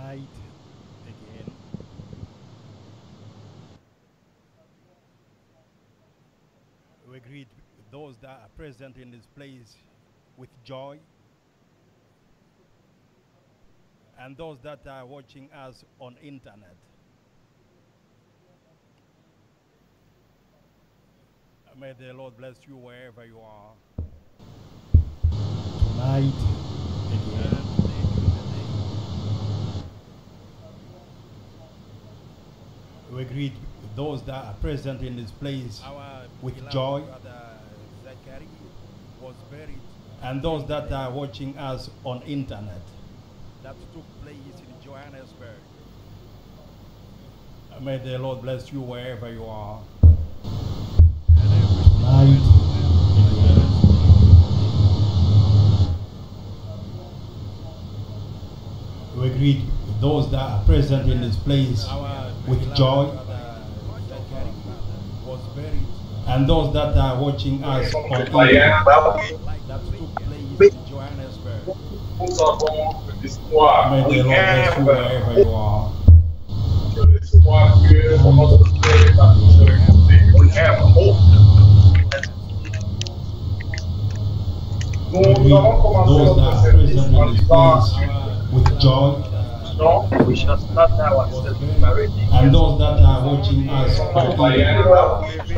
tonight again. We greet those that are present in this place with joy, and those that are watching us on internet. May the Lord bless you wherever you are. Tonight again. We greet those that are present in this place with joy, was buried, and those that are watching us on internet. That took place in Johannesburg. May the Lord bless you wherever you are. Tonight again. We greet those that are present in this place with joy, was buried, and those that are watching us on internet. That took place in Johannesburg. May the Lord bless you wherever you are. We have hope. Those that are present in this place with joy, we shall start ourselves married. and those that are watching us on internet.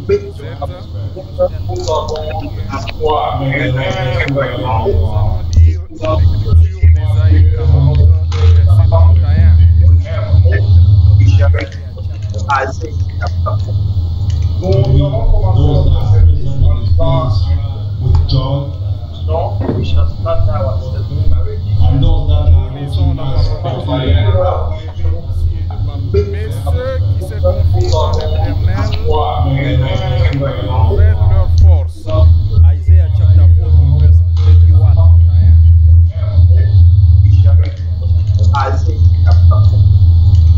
May May the Lord bless you wherever you are. Isaiah Those that are present in this place with joy, we shall start ourselves married. and those that are watching us on internet. Mais ceux qui se confient en l'Éternel nouvellent leur force. Isaiah chapter 40 verse 31.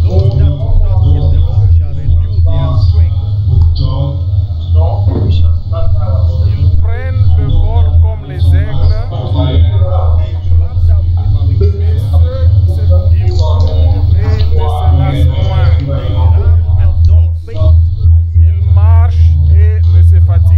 Those that trust in the Lord shall renew their strength. With joy, Ils prennent le vol comme les aigles. Mais ceux qui se courent et ne se lassent point. and don't faint. Ils marchent et ne se fatiguent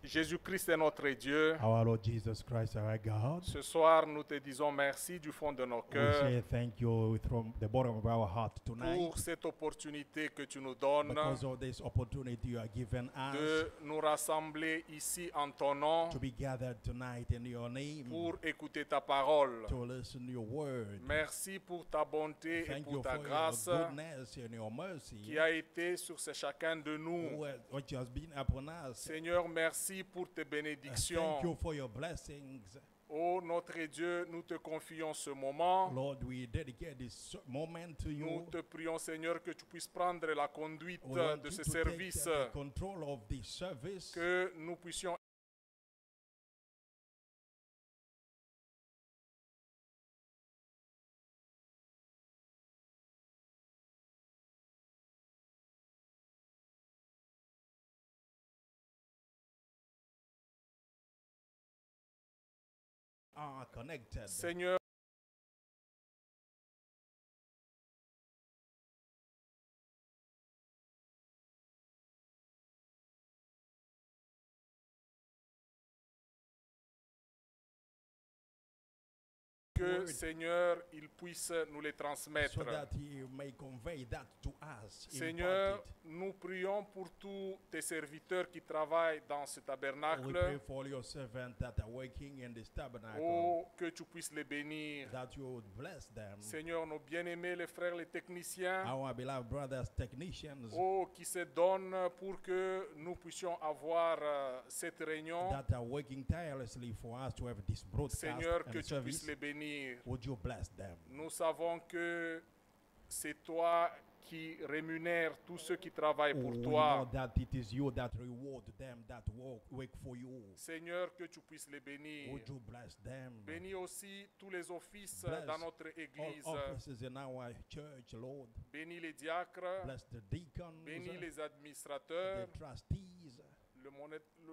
Jésus-Christ est notre Dieu. Our Lord Jesus Christ, our God. Ce soir, nous te disons merci du fond de nos We say cœurs thank you from the bottom of our heart tonight pour cette opportunité que tu nous donnes because of this opportunity you are given us de nous rassembler ici en ton nom to be gathered tonight in your name pour écouter ta parole. to listen to your word. Merci pour ta bonté et Thank pour you ta for grâce your goodness and your mercy qui a été sur chacun de nous. which has been upon us. Seigneur, merci pour tes Thank bénédictions. you for your blessings. Ô notre Dieu, nous te confions ce moment. Lord, we dedicate this moment to Nous you. te prions, Seigneur, que tu puisses prendre la conduite We want de you ce to take service, the control of this service. que nous puissions Are connected. Seigneur, que Seigneur, il puisse nous les transmettre. So that he may convey that to us. Seigneur, impart it. nous prions pour tous tes serviteurs qui travaillent dans ce We pray tabernacle. for your servants that are working in this tabernacle, Oh, que tu puisses les bénir. that you would bless them. Seigneur, nos bien-aimés, les frères, les techniciens, Our beloved brothers, technicians, oh, qui se donnent pour que nous puissions avoir cette réunion. that are working tirelessly for us to have this broadcast Seigneur, que and tu puisses service, les bénir. would you bless them? Nous savons que c'est toi qui rémunères tous ceux qui travaillent pour We know toi. that it is you that reward them that work for you. Seigneur, que tu puisses les bénir. Would you bless them? Bénis aussi tous les offices Bless dans notre all église. offices in our church, Lord. Bénis les diacres. Bless the deacons, Bénis les the administrateurs. trustees,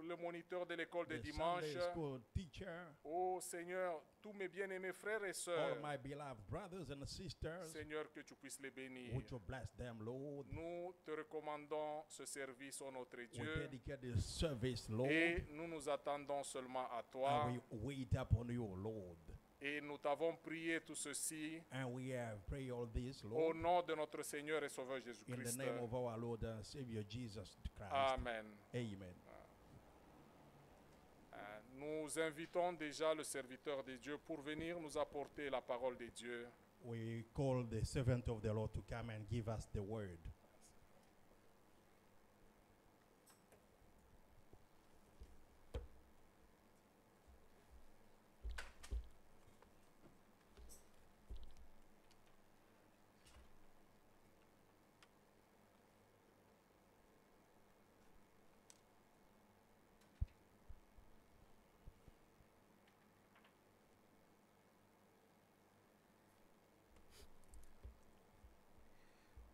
Le moniteur de l'école de the dimanche. Sunday school teacher, Oh Seigneur, tous mes bien-aimés frères et all sœurs. my beloved brothers and sisters. Seigneur, que tu puisses les bénir. Would you bless them, Lord? Nous te recommandons ce service, ô notre We Dieu. dedicate this service, Lord, Et nous nous attendons seulement à and toi. we wait upon you, Lord. Et nous t'avons prié tout ceci And we have prayed all this, au Lord, nom de notre Seigneur et Sauveur in the Jésus-Christ. name of our Lord and Savior Jesus Christ. Amen. Amen. Nous invitons déjà le serviteur de Dieu pour venir nous apporter la parole de Dieu. We call the servant of the Lord to come and give us the word.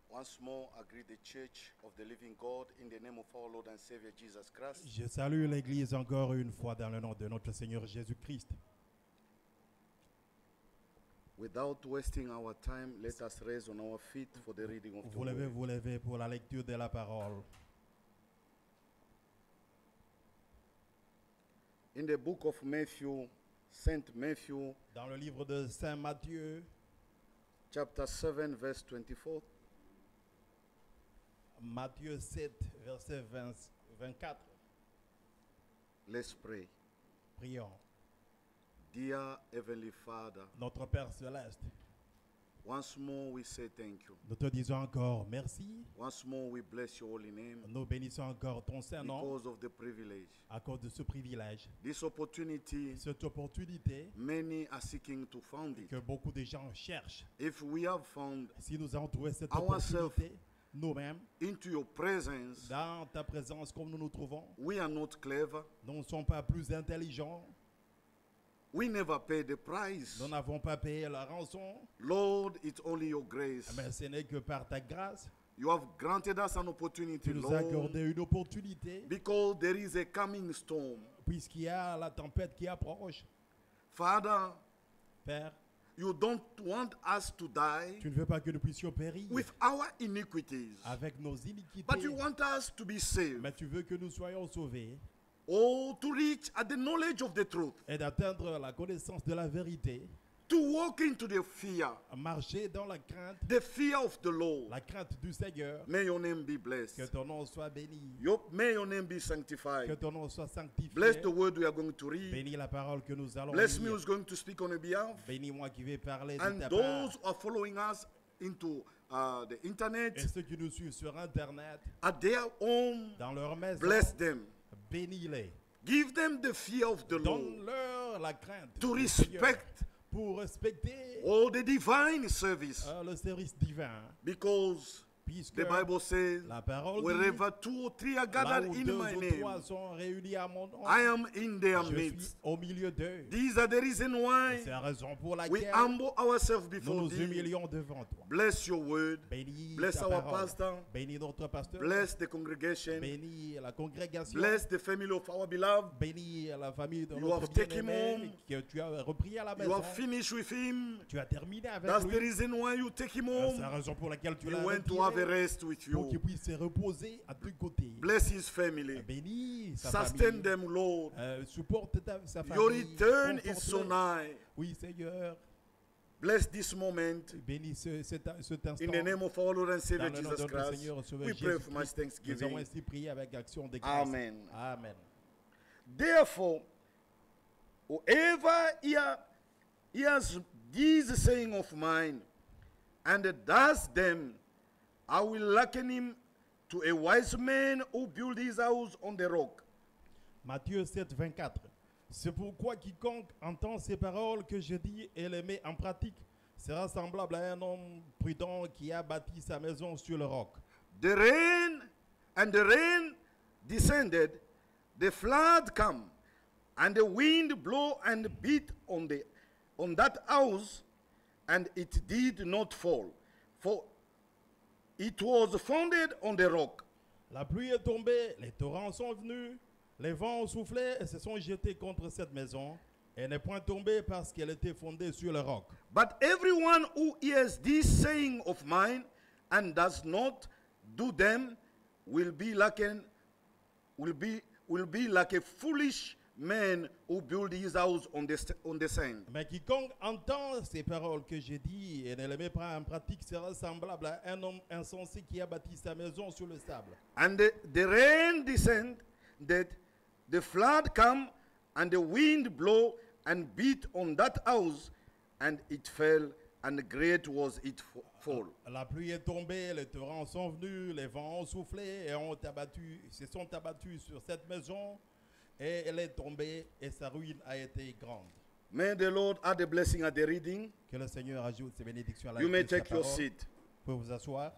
Once more, I greet the Church of the Living God in the name of our Lord and Savior Jesus Christ. Je salue l'Église encore une fois dans le nom de notre Seigneur Jésus-Christ. Without wasting our time, let us raise on our feet for the reading of the word. Vous levez pour la lecture de la parole. In the book of Matthew, Saint Matthew, Dans le livre de Saint Matthieu, chapter 7, verse 24, Matthieu 7, verset 24. let's pray. Prions. Dear Heavenly Father, Notre Père Céleste, once more we say thank you. nous te disons encore merci. Once more we bless your holy name Nous bénissons encore ton Saint-Nom because of the privilege. à cause de ce privilège, This opportunity, cette opportunité many are seeking to find que it. beaucoup de gens cherchent. If we have found Si nous avons trouvé cette Ourselves. opportunité, nous-mêmes, into your presence, dans ta présence comme nous nous trouvons, we are not clever. nous ne sommes pas plus intelligents, We never pay the price. nous n'avons pas payé la rançon, Lord, it's only your grace. mais ce n'est que par ta grâce, You have granted us an opportunity, tu nous as Lord, accordé une opportunité, because there is a coming storm. puisqu'il y a la tempête qui approche. Father, Père, you don't want us to die tu ne veux pas que nous puissions périr with our iniquities, avec nos iniquités, but you want us to be saved. mais tu veux que nous soyons sauvés. Oh, to reach at the knowledge of the truth. Et d'atteindre la connaissance de la vérité. To walk into the fear. Marcher dans la crainte. The fear of the Lord. La crainte du Seigneur. May your name be blessed. Que ton nom soit béni. May your name be sanctified. Que ton nom soit sanctifié. Bless the word we are going to read. Bénis la parole que nous allons Bless lire. me who's going to speak on your behalf. Bénis moi qui vais parler de And ta those part. who are following us into the internet, Et ceux qui nous suivent sur Internet, at their home, dans leur maison, bless them. bénis-les. Give them the fear of the Lord. Donne-leur la crainte To du Seigneur respect pour respecter all the divine service. le service divin. Because Puisque the Bible says, la parole dit, wherever 2 or 3 are là gathered où in 2 my ou name, 3 sont réunis à mon nom, I am in their je suis midst. au milieu d'eux. These are the reason why C'est la raison pour we laquelle humble ourselves nous before nous thee. humilions devant toi. Bless your word. Bénis Bless ta our parole. pastor. Bénis notre pasteur. Bless the congregation. Bénis la congrégation. Bless the family of our beloved. Bénis la famille de You notre have taken bien-aimé him. que tu as repris à la You maison. have finished with him. Tu as terminé avec That's the lui. reason why you take him C'est la home. raison pour laquelle tu You l'as went to have a retiré rest with pour qu'il you. puisse se reposer à tes côtés. Bless his family. Bénis sa Sustain famille. them, Lord. Supporte sa famille. Your return is so Conforte-les. nigh. Oui, Seigneur. Bless this moment. Bénis cet instant. In the name of our Lord and Dans Savior le nom de Jesus notre Christ, Seigneur Sauveur we pray for much Jésus-Christ, nous avons thanksgiving. ainsi prié avec action de grâce. Amen. Amen. Therefore, whoever hears these saying of mine and does them, I will liken him to a wise man who built his house on the rock. Matthieu 7, 24. C'est pourquoi quiconque entend ces paroles que je dis et les met en pratique sera semblable à un homme prudent qui a bâti sa maison sur le roc. The rain descended, the flood came, and the wind blew and beat on that house, and it did not fall, for it was founded on the rock. La pluie est tombée, les torrents sont venus, les vents ont soufflé et se sont jetés contre cette maison. Elle n'est point tombée parce qu'elle était fondée sur le roc. But everyone who hears this saying of mine and does not do them will be like a foolish man who built his house on the sand. Mais quiconque entend ces paroles que j'ai dit et ne les met pas en pratique sera semblable à un homme insensé qui a bâti sa maison sur le sable. And the rain descended, the flood came, and the wind blew and beat on that house, and it fell, and great was its fall. La pluie est tombée, les torrents sont venus, les vents ont soufflé et se sont abattus sur cette maison, et elle est tombée et sa ruine a été grande. May the Lord add a blessing at the reading. Que le Seigneur ajoute ses bénédictions à la You may lecture de sa take your parole. seat. Vous pouvez vous asseoir.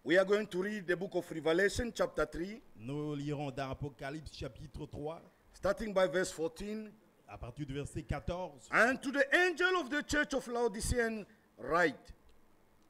We are going to read the book of Revelation, chapter 3, Nous lirons dans Apocalypse chapitre 3, starting by verse 14. à partir du verset 14. And to the angel of the church of Laodicean write,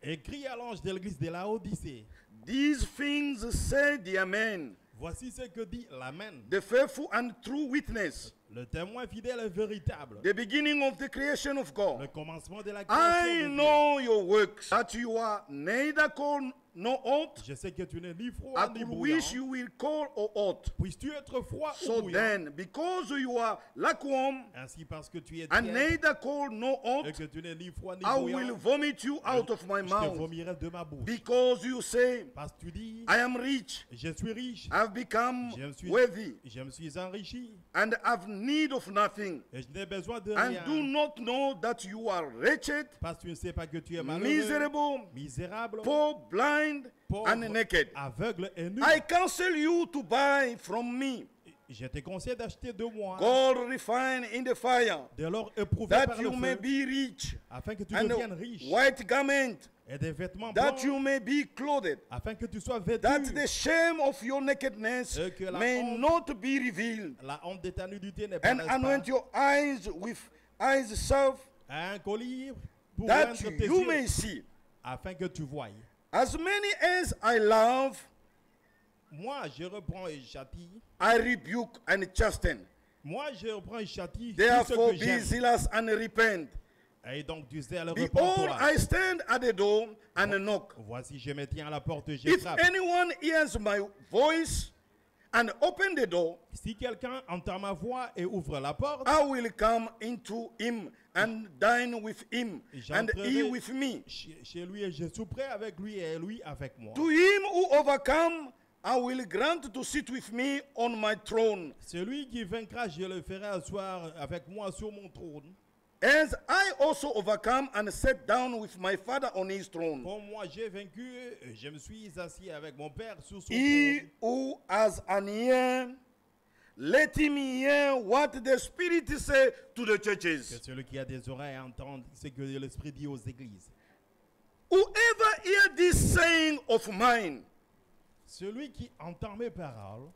Écrit à l'ange de l'église de Laodicée. these things say the Amen, Voici ce que dit l'Amen, the faithful and true witness, le témoin fidèle et véritable, the beginning of the creation of le God. commencement de la I création de know your works, that you are neither cold nor hot. Dieu. Je sais que tu n'es ni froid I ni could bouillant. wish you were cold or hot. Puisses-tu être froid ou So bouillant? then, because you are lukewarm Ainsi parce que tu es and tiède neither cold nor et hot, que tu n'es ni froid ni I will bouillant, vomit you out of my je te mouth. vomirai de ma bouche. Because you say, Parce que tu dis, I am rich, je suis riche, I've become je worthy, me suis enrichi and have need of nothing, et je n'ai besoin de and rien. do not know that you are wretched, Parce que tu ne sais pas que tu es malheureux, miserable, misérable, poor, blind, pauvre, and naked. aveugle et nu. I counsel you to buy from me Je te conseille d'acheter de moi gold refined in the fire, de l'or éprouvé that par le you may feu, be rich, afin que tu and deviennes riche, white garment, et des vêtements that blancs, you may be clothed, afin que tu sois vêtu, that the shame of your nakedness Et que la may honte- not be revealed, la honte de ta nudité n'est pas and anoint your eyes with eyes salve, un collier pour that rendre tes you yeux, may see. afin que tu voies. As many as I love, Moi, je reprends et châtie. I rebuke and chasten. Moi, je reprends et châtie tout ce Therefore que be j'aime. zealous and repent. Et donc, tu sais, le Behold, repens-toi. I stand at the door and knock. Voici, je me tiens à la porte, je If frappe. anyone hears my voice and open the door, si quelqu'un entend ma voix et ouvre la porte, I will come into him and dine with him and he with me. chez lui et je souperai avec lui et lui avec moi. To him who overcome, I will grant to sit with me on my throne, Celui qui vaincra, je le ferai asseoir avec moi sur mon trône. as I also overcome and sat down with my Father on his throne. Comme moi j'ai vaincu, je me suis assis avec mon Père sur son He trône. who has an ear, let him hear what the Spirit say to the Que churches. celui qui a des oreilles entende ce que l'Esprit dit aux églises. Whoever hear this saying of mine, Celui qui entend mes paroles,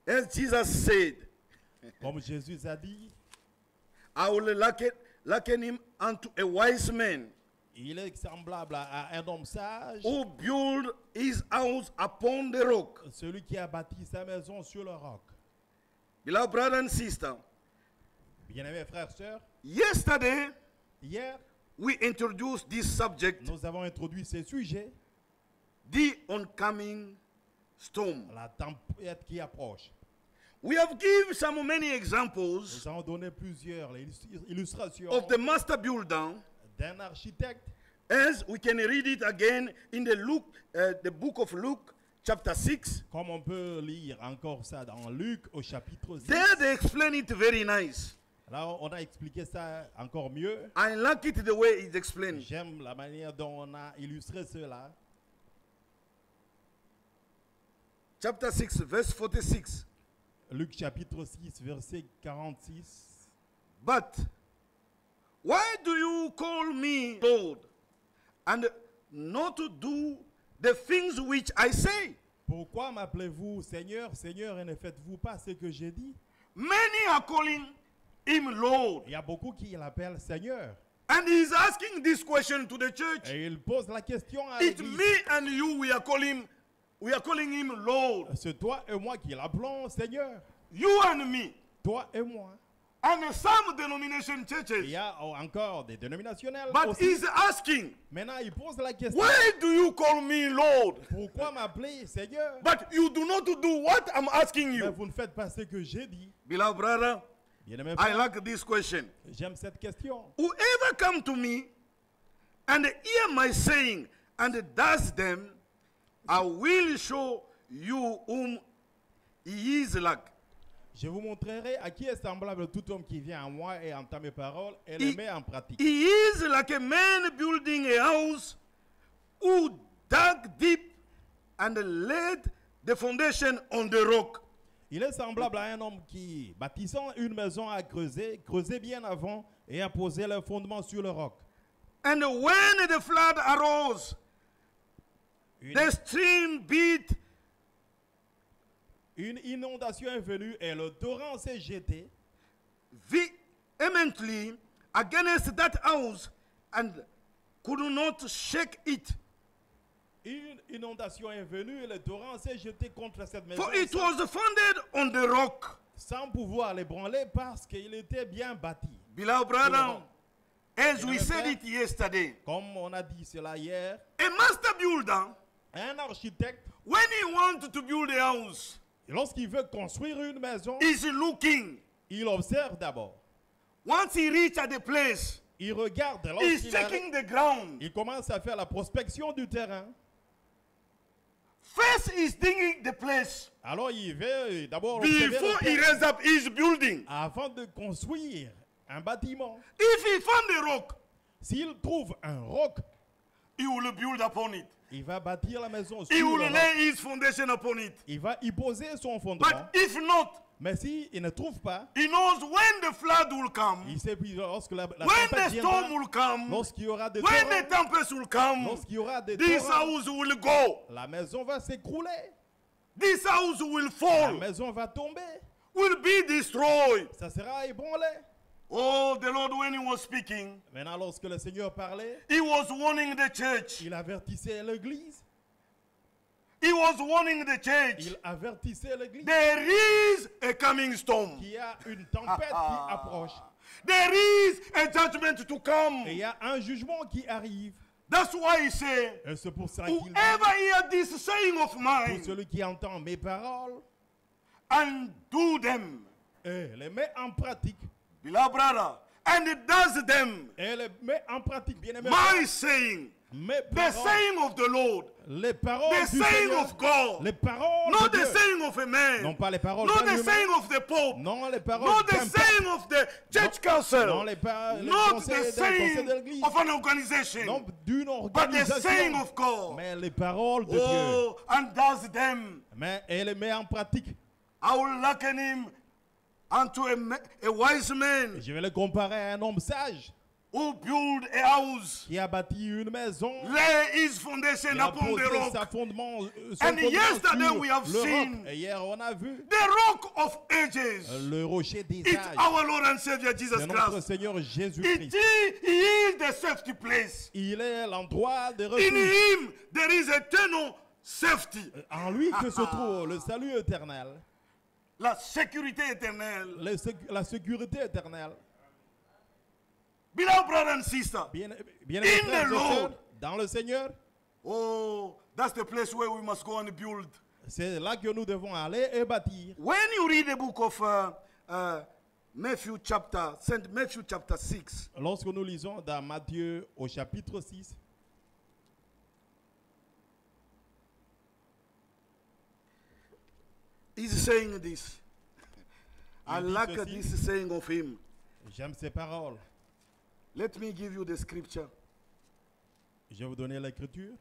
as Jesus said, comme Jésus a dit, I will liken him unto a wise man il est semblable à un homme sage, who built his house upon the rock. celui qui a bâti sa maison sur le roc. Beloved brother and sister, Bien-aimés frères et sœurs, yesterday hier, we introduced this subject, nous avons introduit ce sujet, the oncoming storm. la tempête qui approche. We have given some many examples Nous avons donné plusieurs illustrations of the master builder, d'un architecte. as we can read it again in the book of Luke, chapter 6. Comme on peut lire encore ça dans Luc au chapitre 6. There they explain it very nice. Là, on a expliqué ça encore mieux. I like it the way it's explained. J'aime la manière dont on a illustré cela. Chapter 6, verse 46. Luc chapitre 6, verset 46. But why do you call me Lord, and not to do the things which I say? Pourquoi m'appelez-vous Seigneur, Seigneur, et ne faites-vous pas ce que j'ai dit? Many are calling him Lord. Il y a beaucoup qui l'appellent Seigneur. And he's asking this question to the church. Et il pose la question à It's l'église. me and you, we are calling him Lord. C'est toi et moi qui l'appelons Seigneur. You and me. Toi et moi. And some denomination Il churches. y a encore des dénominationnels But aussi. he's asking, Maintenant, il pose la question. why do you call me Lord? Pourquoi m'appeler Seigneur? But you do not do what I'm asking Mais you. vous ne faites pas ce que j'ai dit. Beloved brother, Bien-aimé I frère, like this question. j'aime cette question. Whoever come to me and hear my saying and does them, I will show you whom he is like. Je vous montrerai à qui est semblable tout homme qui vient à moi et entend mes paroles et les met en pratique. He is like a man building a house who dug deep and laid the foundation on the rock. Il est semblable à un homme qui, bâtissant une maison, a creusé bien avant et a posé le fondement sur le roc. And when the flood arose, Une, the stream beat une inondation est venue et le torrent s'est jeté vehemently against that house and could not shake it. Une inondation est venue et le torrent s'est jeté contre cette maison For it was founded on the rock. sans pouvoir l'ébranler parce qu'il était bien bâti. Beloved brother, as we said it yesterday, Comme on a dit cela hier, a master builder, un architecte, when he wants to build a house, lorsqu'il veut construire une maison, is looking. il observe d'abord. Once he reaches at the place, Il regarde, he's lorsqu'il checking the ground. il commence à faire la prospection du terrain. First, he's digging the place Alors il veut d'abord observer before le he terrain raises up his building. avant de construire un bâtiment. If he found a rock, S'il trouve un roc, he will build upon it. il va bâtir la maison He sur will le roc. lay his foundation upon it. Il va y poser son fondement. But if not, Mais s'il ne trouve pas, he knows when the flood will come, il sait puis lorsque la when tempête the viendra, storm will come, lorsqu'il y aura des when the torrents, tempest will come, lorsqu'il y aura des this torrents, house will go. la maison va s'écrouler. This house will La fall, maison va tomber. will be destroyed. Ça sera ébranlé. Oh, the Lord, when he was speaking, Maintenant, lorsque le Seigneur parlait, he was warning the church. il avertissait l'église. He was warning the church. Il avertissait l'église There is a coming storm. qu'il y a une tempête qui approche. There is a judgment to Et il come. y a un jugement qui arrive. That's why he said, Et c'est pour ça qu'il dit, whoever hear this saying of pour mine celui qui entend mes paroles and do them, et les met en pratique, beloved brother, and does them, et les met en pratique, bien aimé, my saying, mes the paroles, saying of the Lord, les paroles the du saying Seigneur, of God, les paroles not de the Dieu, saying of a man, non pas les paroles not d'un the humain, saying of the Pope, non les paroles not the d'un pape, saying of the church council, non les not conseils the d'un conseil saying de l'église, of an organization, non d'une but the saying organisation, of God. mais les paroles de Dieu, Oh, and does them. mais elle les met en pratique. I will liken him unto a wise man Je vais le comparer à un homme sage who built a house, qui a bâti une maison, lay his foundation qui a upon the posé sa rock. fondement, And yesterday we have sur le seen roc. Et hier on a vu The rock of ages. le rocher des It's âges. our Lord and Savior Jesus C'est notre Christ. Seigneur Jésus-Christ. He is the safety place. Il est l'endroit de In refuge. him there is eternal safety. En lui que se trouve le salut éternel, La sécurité éternelle. la sécurité éternelle. Beloved brother and sister. Bien In frères the et sœurs, Lord. dans le Seigneur, Oh, that's the place where we must go and build. c'est là que nous devons aller et bâtir. When you read the book of St. Matthew chapter 6, Lorsque nous lisons dans Matthieu au chapitre 6, he's saying this. I Il dit like ceci. this saying of him. j'aime ces paroles. Let me give you the scripture. Je vais vous donner l'écriture.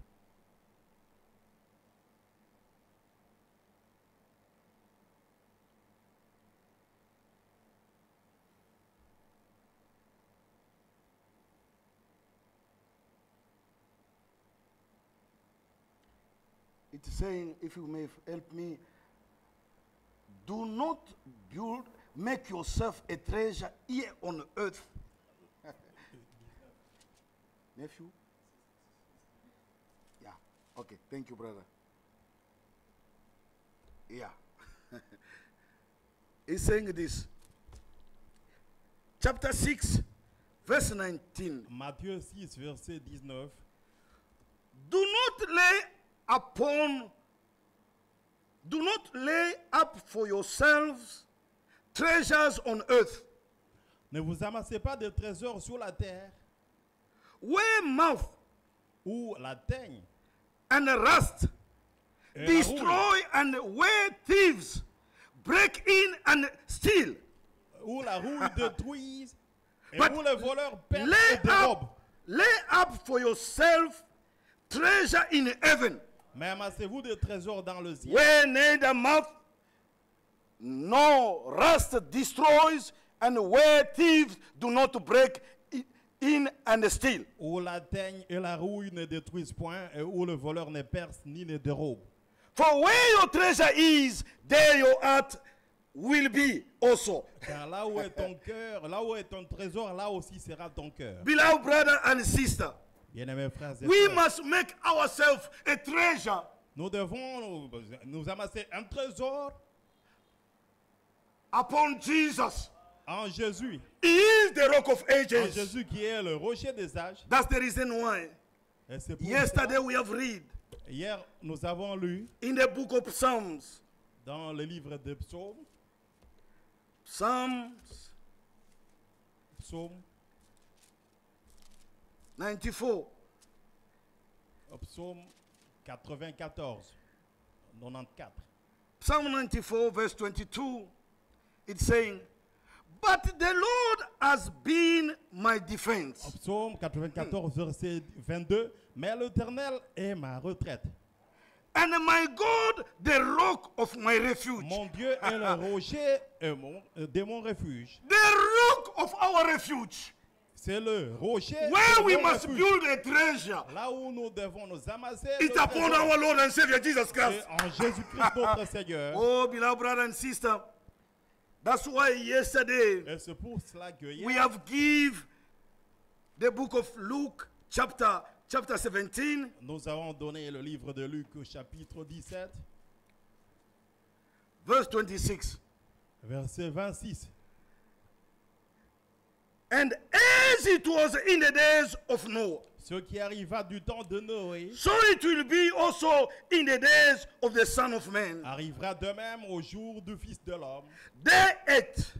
It's saying, if you may help me, do not make yourself a treasure here on earth. Nephew? Yeah. Okay. Thank you, brother. Yeah. He's saying this. Chapter 6, verse 19. Matthieu 6, verset 19. Do not lay up for yourselves treasures on earth, Ne vous amassez pas de trésors sur la terre where moth où la teigne and rust et la destroy and where thieves break in and steal. où la rouille détruise et But où les voleurs perdent Lay et dérobent. up for yourself treasure in heaven, Mais amassez-vous des trésors dans le ciel, where neither moth nor rust destroys, and where thieves do not break in and steal. où la teigne et la rouille ne détruisent point et où le voleur ne perce ni ne dérobe. For where your treasure is, there your heart will be also. Car là où est ton cœur, là où est ton trésor, là aussi sera ton cœur. Beloved brother and sister, Bien-aimés frères et we sœurs, must make ourselves a treasure nous devons nous amasser un trésor upon Jesus. en Jésus. He is the rock of En ages. Jésus qui est le rocher des âges. That's the reason why Et c'est pour yesterday cela, we have read hier, nous avons lu in the book of Psalms, dans le livre des psaumes, Psalms psaume 94, psaume 94, 94. Psalm 94 verse 22, it's saying, but the Lord has been my defense. Psaume 94, verset 22. Mais l'Éternel est ma retraite. And my God, the rock of my refuge. Mon Dieu est le rocher de mon refuge. The rock of our refuge. C'est le rocher Where de we mon must refuge. build a treasure. Là où nous devons nous amasser. It's le upon trésor. our Lord and Savior Jesus Christ. C'est en Jésus-Christ notre Seigneur. Oh, beloved brother and sister, that's why yesterday Et c'est pour cela que hier, we have give the book of Luke chapter 17, nous avons donné le livre de Luc au chapitre 17, verse 26. verset 26. And as it was in the days of Noah, Ce qui arriva du temps de Noé so it will be also in the days of the Son of Man. arrivera de même au jour du Fils de l'homme. They ate,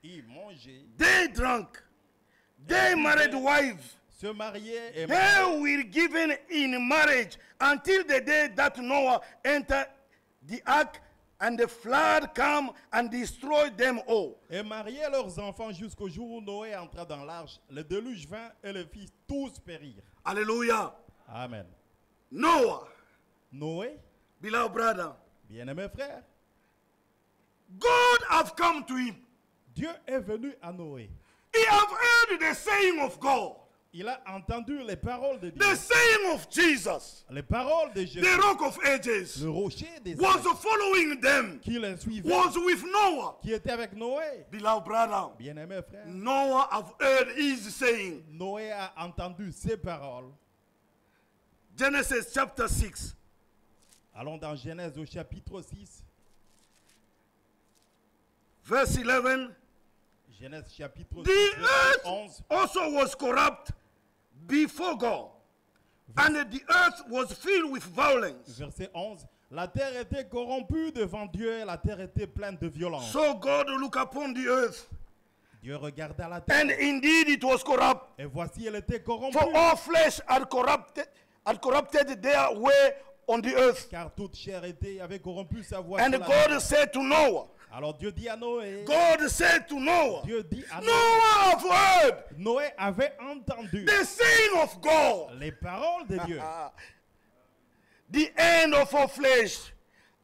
Ils mangeaient, they drank, they married wives. se mariaient et They were given in marriage until the day that Noah entered the ark and the flood came and destroyed them all. mariaient leurs enfants jusqu'au jour où Noé entra dans l'arche. Le déluge vint et les fils tous périrent. Hallelujah. Amen. Noah, Noé, beloved brother, bien-aimé frère, God have come to him. Dieu est venu à Noé. He have heard the saying of God, Il a entendu les paroles de Dieu, the saying of Jesus, les paroles de Jésus, the rock of ages, le rocher des was âges, following them, qui les suivait, was with Noah. qui était avec Noé. Beloved brother, Bien-aimé frère, Noah have heard his saying. Noé a entendu ces paroles. Genesis chapter 6, Allons dans Genèse au chapitre 6. verse 11. Genèse chapitre 6, The verset earth 11. also was corrupt before God, and the earth was filled with violence. Verset 11. La terre était corrompue devant Dieu et la terre était pleine de violence. So God looked upon the earth, Dieu regarda la terre and indeed it was corrupt, et voici elle était corrompue. for all flesh had corrupted their way on the earth. Car toute chair avait corrompu sa voie. And sur la terre. God said to Noah, Alors Dieu dit à Noé, God said to Noah, Dieu dit à Noé, Noah have heard Noé avait entendu the saying of God. les paroles de Dieu. The end of all flesh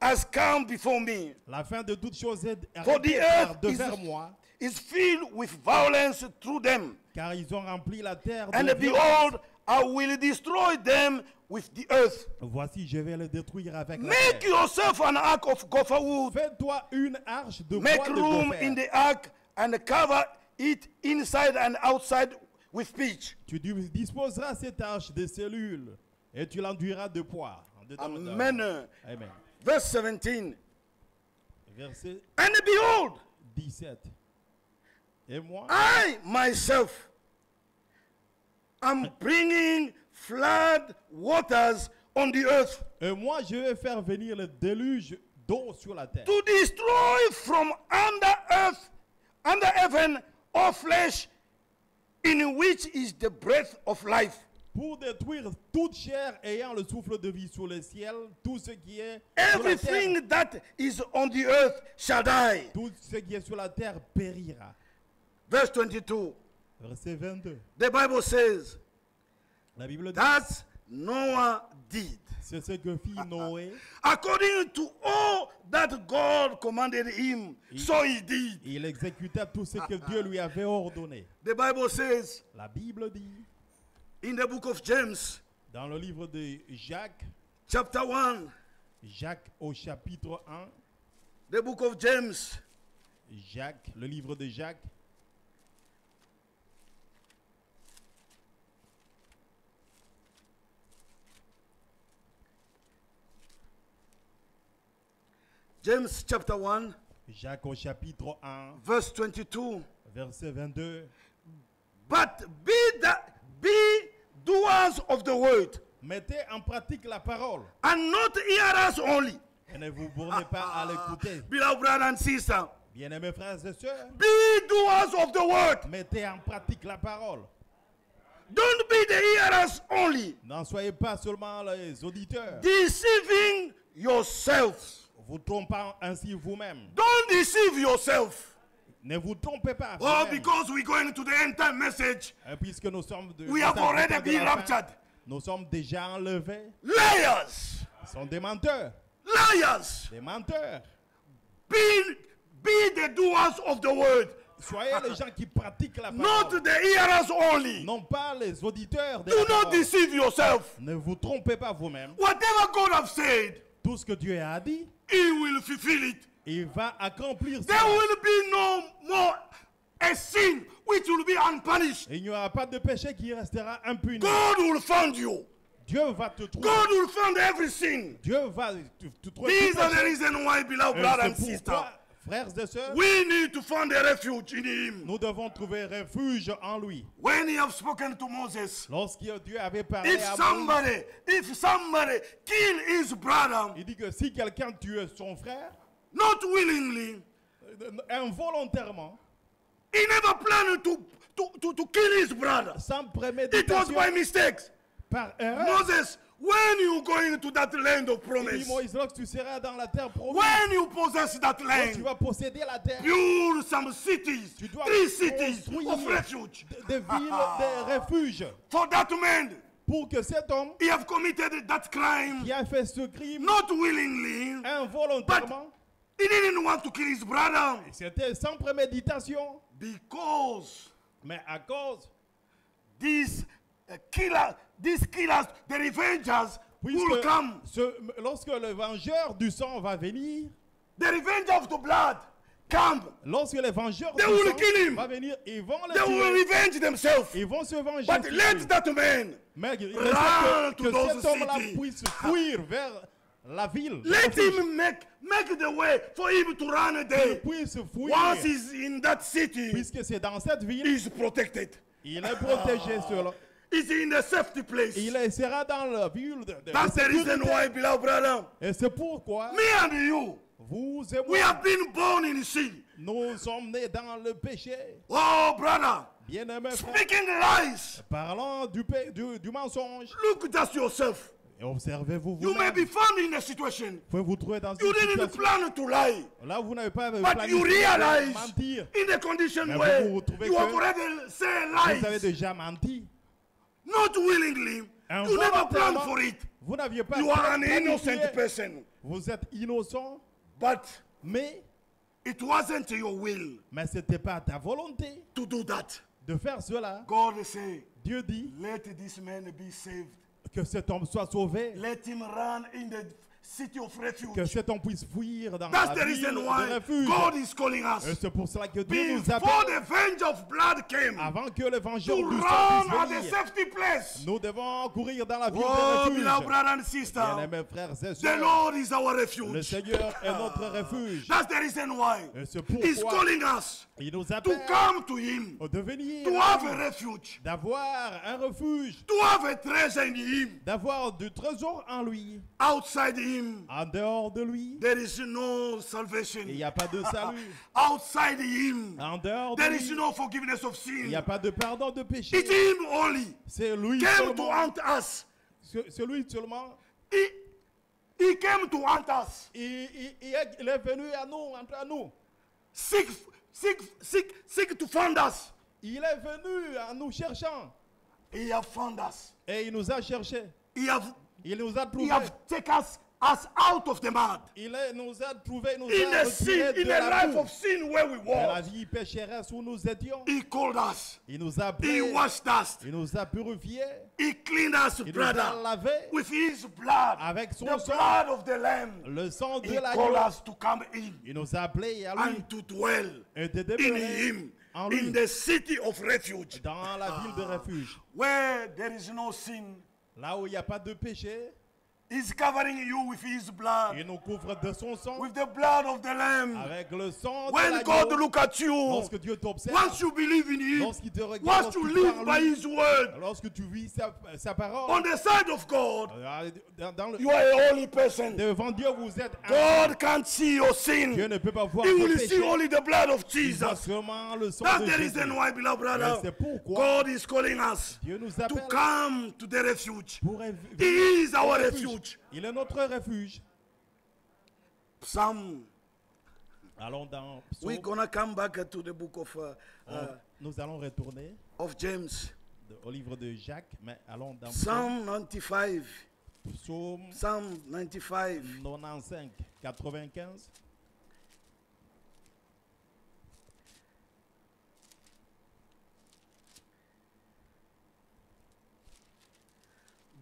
has come before me. La fin de toute chose est For the arrêtée earth devers moi, is filled with violence through them. car ils ont rempli la terre And de behold, violence. I will destroy them with the earth. Voici, je vais le détruire avec la Make terre. yourself an ark of gopher wood. Fais-toi une arche de Make bois de room gopher. in the ark and cover it inside and outside with pitch. Tu disposeras cette arche de cellules et tu l'enduiras de poids. Amen. Amen. Verse 17. Verset And behold, 17. Et moi, I myself am bringing flood waters on the earth je vais faire venir le déluge d'eau sur la terre to destroy from under heaven, all flesh in which is the breath of life. pour détruire toute chair ayant le souffle de vie sur le ciel, tout ce qui est sur la terre, Everything that is on the earth shall die. tout ce qui est sur la terre périra. Verse 22. Verset 22. The Bible says La Bible dit, that Noah did c'est ce que fit Noé. according to all that God commanded him. So he did. Il exécuta tout ce que Dieu lui avait ordonné. The Bible says La Bible dit, in the book of James, dans le livre de Jacques, chapter 1, Jacques au chapitre 1, the book of James, Jacques, le livre de Jacques, James chapter 1, Jacques au chapitre 1, verse 22. verset 22. But be doers of the word, Mettez en pratique la parole and not hearers only. et ne vous bornez pas à l'écouter. Beloved brother and sister, Bien-aimés frères et sœurs, be doers of the word. mettez en pratique la parole. Don't be the hearers only, N'en soyez pas seulement les auditeurs, deceiving yourself. vous trompant ainsi vous-même. Don't deceive yourself. Ne vous trompez pas. Oh, vous-même. because we're going to the end time message, Puisque nous sommes we have already been raptured. Nous sommes déjà enlevés. Liars, Ils sont des menteurs. liars. Des menteurs. Be the doers of the word, Soyez les gens qui pratiquent la not parole. the hearers only. Non pas les auditeurs de Do la not parole. deceive yourself. Ne vous trompez pas vous-même. Whatever God has said, Tout ce que Dieu a dit, He will fulfill it. il va accomplir There ça. will be no more a sin which will be unpunished. Il n'y aura pas de péché qui restera impuni. God will find you. Dieu va te trouver. God will find every sin. Dieu va te trouver. These tout are the péché. reason why, beloved Et brother c'est and sister, pourquoi, Frères et sœurs, we need to find a refuge in him. nous devons trouver refuge en lui. When he have spoken to Moses, Lorsque Dieu avait parlé if à Moïse, somebody kill his brother, il dit que si quelqu'un tue son frère, not willingly, involontairement, he never planned to kill his brother. sans It was préméditation, by mistakes. par erreur, Moses, when you going to that land of il dit promise, Moïse, lorsque tu seras dans la terre promise, when you possess that quand tu land, vas posséder la terre, build some cities, tu dois 3 cities construire of refuge. des villes, des refuges, For that man, pour que cet homme he have committed that crime, qui a fait ce crime not willingly, involontairement, he didn't want to kill his brother. c'était sans préméditation, Because mais à cause, these killers, the revengers will puisque come. lorsque le vengeur du sang va venir, The revenge of the blood come. lorsque les vengeurs du They will sang kill him. va venir, ils vont le They will tuer, revenge themselves. ils vont se venger. But sur let lui. that man, Mais il run reste to que those cet homme-là cities. puisse fuir vers la ville, let him make the way for him to run qu'il there. puisse fuir, Once he's in that city, puisque c'est dans cette ville, he's protected. il est protégé sur He's in a safety place. il sera dans la ville de That's the reason sécurité. why, beloved brother, Et c'est pourquoi me and you, vous et we moi, have been born in sin. nous sommes nés dans le péché. Oh, brother, Bien-aimés frères, speaking lies. parlant du mensonge, Look at yourself. et observez-vous You may vous-même. be found in a situation. Vous pouvez vous trouver dans You une didn't situation. plan to lie. Là, vous n'avez pas But planifié you de realize mentir. in the condition Mais where vous retrouvez you que have already said Vous avez lies. déjà menti. Not willingly. You never planned for it. Vous n'aviez pas You are an planifié. innocent person. Vous êtes innocent, But mais it wasn't your will ce n'était pas ta volonté to do that. de faire cela. God say, Dieu dit let this man be saved. que cet homme soit sauvé, Let him run in the city of que refuge. cet homme puisse fuir dans That's la the ville reason de why refuge. God is calling Et us. c'est pour cela que Dieu nous Before appelle, the venge of blood came, avant que le vengeur to du run sang at puisse the venir, safety place. nous devons courir dans la ville Oh, de beloved refuge. brother and sister, Bien-aimés frères et the sœurs, Lord is our le refuge. Seigneur est notre refuge. That's the reason why Et c'est He's pourquoi calling us il nous to appelle come to Him, de venir, to have a refuge, d'avoir un refuge, to have a treasure in Him. d'avoir du trésor en lui. Outside Him, En dehors de lui, there is no il salvation. n'y a pas de salut. Outside Him, En dehors de there is lui, no forgiveness of il sin. n'y a pas de pardon de péché. It's Him only C'est lui came to seulement. haunt us. C'est lui seulement. He came to haunt us. Il est venu à nous, entre nous. Seek to find us. Il est venu en nous cherchant. He have found us. Et il nous a cherchés. Il nous a He trouvés. have taken us out of the mud. Nous a trouvés, nous In a a sin, retirés in de a la life boue, of sin where we de la walk. vie pécheresse où nous étions. He called us. Il nous a He appelés. washed us. Il nous a purifiés. He cleaned us, Il nous a brother, lavés with His blood, avec son the sang, blood of the Lamb. le sang de He l'agneau. called us to come in Il nous a appelés à lui and to dwell et de in demeurer Him, en in lui, the city of refuge, dans la ville de refuge. where there is no sin. Là où il n'y a pas de péché, He's covering you with His blood, il nous couvre de son sang, with the blood of the Lamb. avec le sang de When God l'agneau. look at you, Lorsque Dieu t'observe, once you believe in Him, lorsqu'il te regarde, once lorsque you tu live parles by lui, His word, lorsque tu vis sa parole, on the side of God, you you are a holy person. devant Dieu, vous êtes un. God can't see your sin. Dieu ne peut pas voir He vos will see péchés. only the blood of Il voit Jesus. seulement le sang That's de the Jésus. reason why, beloved Et brother, c'est pourquoi God is calling us Dieu nous to appelle come to the refuge. pour He is our refuge. refuge. Il est notre refuge. Psalm. Allons dans We're Psaume. gonna come back to the book Nous allons retourner of James. au livre de Jacques, mais allons dans Psalm 95. Psaume Psalm 95. 95, 95.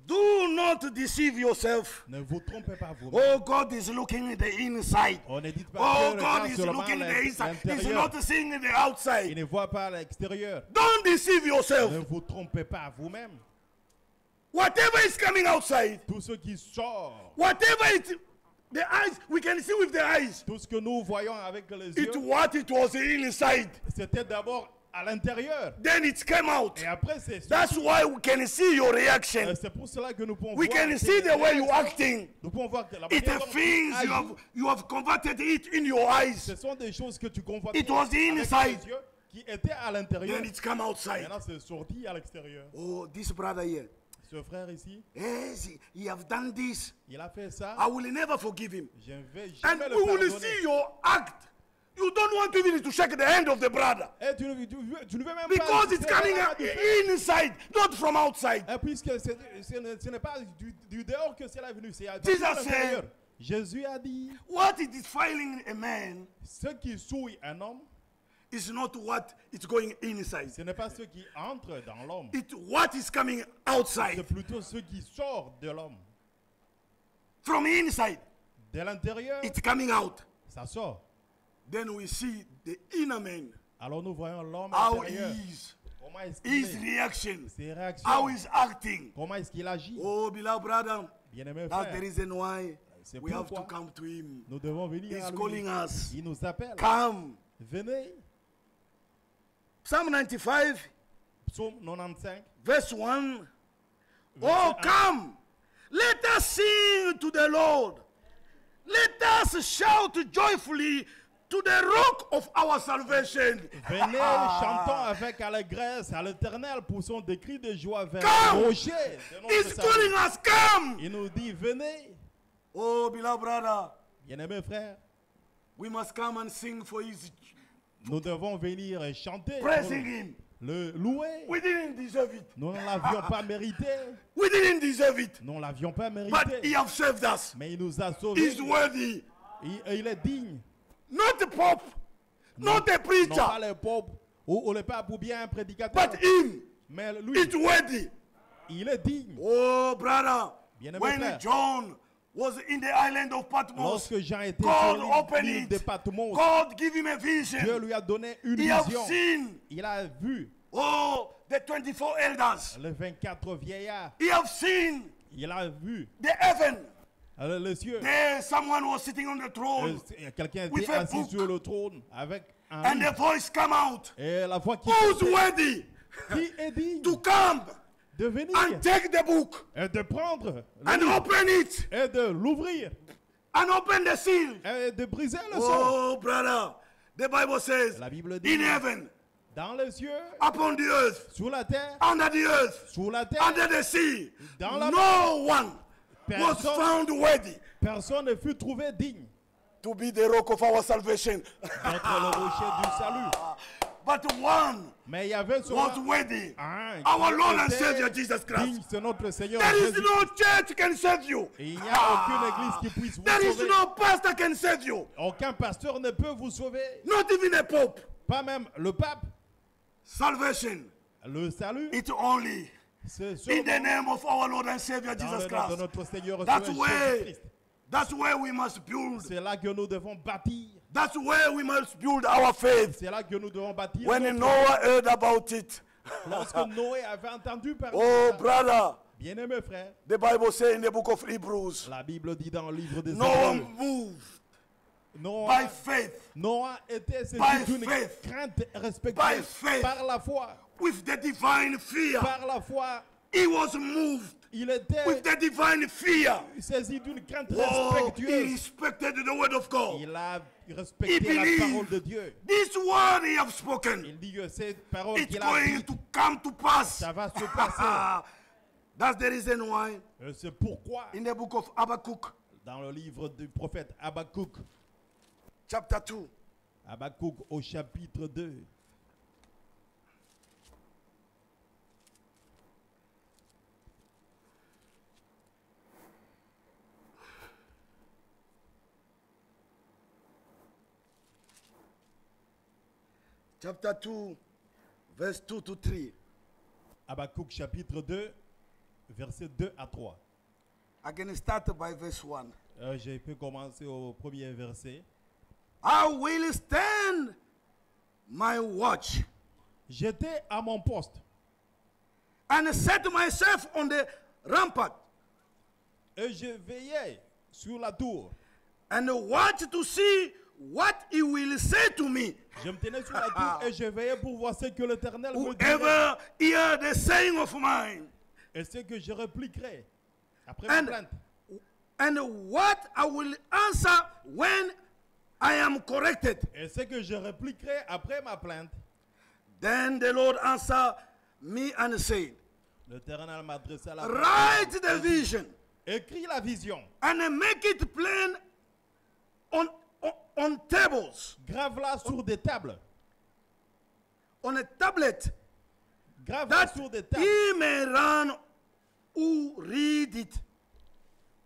Do not deceive yourself. Ne vous trompez pas vous. Oh, God is looking at the inside. On ne dit pas Oh, que God regarde is seulement looking at the inside. He's l'intérieur. not seeing the Il outside. ne voit pas l'extérieur. Don't deceive Ne yourself. vous trompez pas vous-même. Whatever is coming outside, Tout ce qui sort, whatever is The eyes, we can see with the eyes. Tout ce que nous voyons avec les It yeux, was inside. c'était d'abord à l'intérieur. Then it came out. Et après, c'est That's why we can see your reaction. c'est pour cela que nous pouvons We voir. can see the way you're acting. Nous pouvons voir que la It's manière the dont things tu agis, you have converted it in your eyes. ce sont des choses que tu convoites It was inside. les yeux qui étaient à l'intérieur. Then it come outside. Maintenant, c'est sorti à l'extérieur. Oh, this brother here. Ce frère ici, Yes, he have done this. il a fait ça. I will never forgive him. Je ne vais And jamais le we will pardonner. see your act. You don't want even to shake the hand of the brother. Et tu ne veux même Because pas... it's coming inside, not from outside. Et puisque ce n'est pas du dehors que cela est venu, c'est de Jesus l'intérieur. said, Jésus a dit, what is defiling a man ce qui souille un homme, is not what is going inside. ce n'est pas ce qui entre dans l'homme, It's what is coming c'est outside. plutôt ce qui sort de l'homme. From inside, De l'intérieur, it's coming out. ça sort. Then we see the inner man, Alors nous voyons l'homme how intérieur. he is, Comment est-ce qu'il his est, reaction, ses réactions, how he's acting. comment est-ce qu'il agit. Oh, beloved brother, Bien-aimé that's the frère, reason why c'est we have to pourquoi come to him. nous devons venir à He's lui. calling us. Il nous appelle. Come. Venez. Psalm 95, Psaume 95. verse 1. Oh, Verset 1. come. Let us sing to the Lord. Let us shout joyfully to the rock of our salvation. Venez, chantons avec allégresse à l'Éternel, poussons des cris de joie vers Come. le rocher de notre He's salut. calling us. Come. Il nous dit, venez. Oh, beloved brother, Bien-aimé frère, we must come and sing for his nous devons venir et chanter, praising pour him. le louer. We didn't deserve it. Nous ne l'avions pas mérité. We didn't deserve it. Nous ne l'avions pas But he mérité. has saved us. Mais il nous a sauvés. He's worthy. Il est digne. Not the Pope, not the Non pas preacher, les pauvres ou les papes ou bien un prédicateur. but him. Mais lui, It's worthy. il est digne. Oh, brother, Bien-aimé when frère. John was in the island of Patmos, Lorsque Jean était God sur opened l'île de it. Patmos, God gave him a Dieu vision. lui a donné une He have vision. seen, Il a vu oh, the 24 elders. les 24 vieillards. He have seen Il a vu the heaven. les cieux. There, someone was sitting on the throne, Quelqu'un with était a assis book. sur le trône avec un and the livre. voice come out. Et la voix qui Who's chantait, worthy qui est digne to come de venir and take the book et de prendre le and livre open it et de l'ouvrir and open the seal? et de briser le son. Oh, brother, the Bible says, La Bible dit in heaven, dans les cieux, upon the earth, sur la terre, under the earth, sous la terre, under the sea, Dans la no one was Personne- found worthy personne ne fut trouvé digne to be the rock of our salvation. d'être le rocher du salut. But one Mais il y avait was seulement worthy. un Our qui Lord and était Savior Jesus Christ. digne, c'est notre Seigneur There is Jésus. no church can save you. Et il n'y a aucune église qui puisse vous There is sauver. no pastor can save you. Aucun pasteur ne peut vous sauver. Not even a pope. Pas même le pape. Salvation, Le salut, it's only c'est in the seulement name of our Lord and Savior dans Jesus le nom de Christ. notre Seigneur That's Jésus where, Christ. that's where we must build. C'est là que nous devons bâtir. That's where we must build our faith. C'est là que nous devons bâtir. When notre- Noah heard about it, Lorsque Noé avait entendu parler oh de ça, brother, bien-aimé frère, the Bible says in the book of Hebrews, la Bible dit dans le livre des Noah Hébreux, moved by Noah, faith, Noah était By saisi d'une faith. crainte By respectueuse faith. par la foi. with the divine fear. Par la foi, He was moved il était with the divine fear. saisi d'une crainte Oh, he respectueuse. respected the word of God. Il a He respecté la believed parole de Dieu. this word he have spoken. Il dit que cette parole It's qu'il a going dite, to come to pass. ça va se passer. That's the reason why C'est pourquoi, in the book of Habakkuk, dans le livre du prophète Habakkuk, chapter 2, Habakkuk au chapitre 2, chapter 2, verse 2 to 3. Habakkuk chapitre 2, versets 2 à 3. I can start by verse 1. Je peux commencer au premier verset. I will stand my watch J'étais à mon poste and set myself on the rampart et je veillais sur la tour and watch to see what he will say to me. Je me tenais sur la tour et je veillais pour voir ce que l'Éternel me dirait. Whoever hear the saying of mine, Et ce que je répliquerai après ma plainte. and what I will answer when I am corrected. Et ce que je répliquerai après ma plainte. Then the Lord answered me and said, L'Éternel m'a adressé à la write the vision Écris la vision. and make it plain on tables, Grave-la sur des tables. on a tablet, Grave-la that sur des tables. he may run who read it.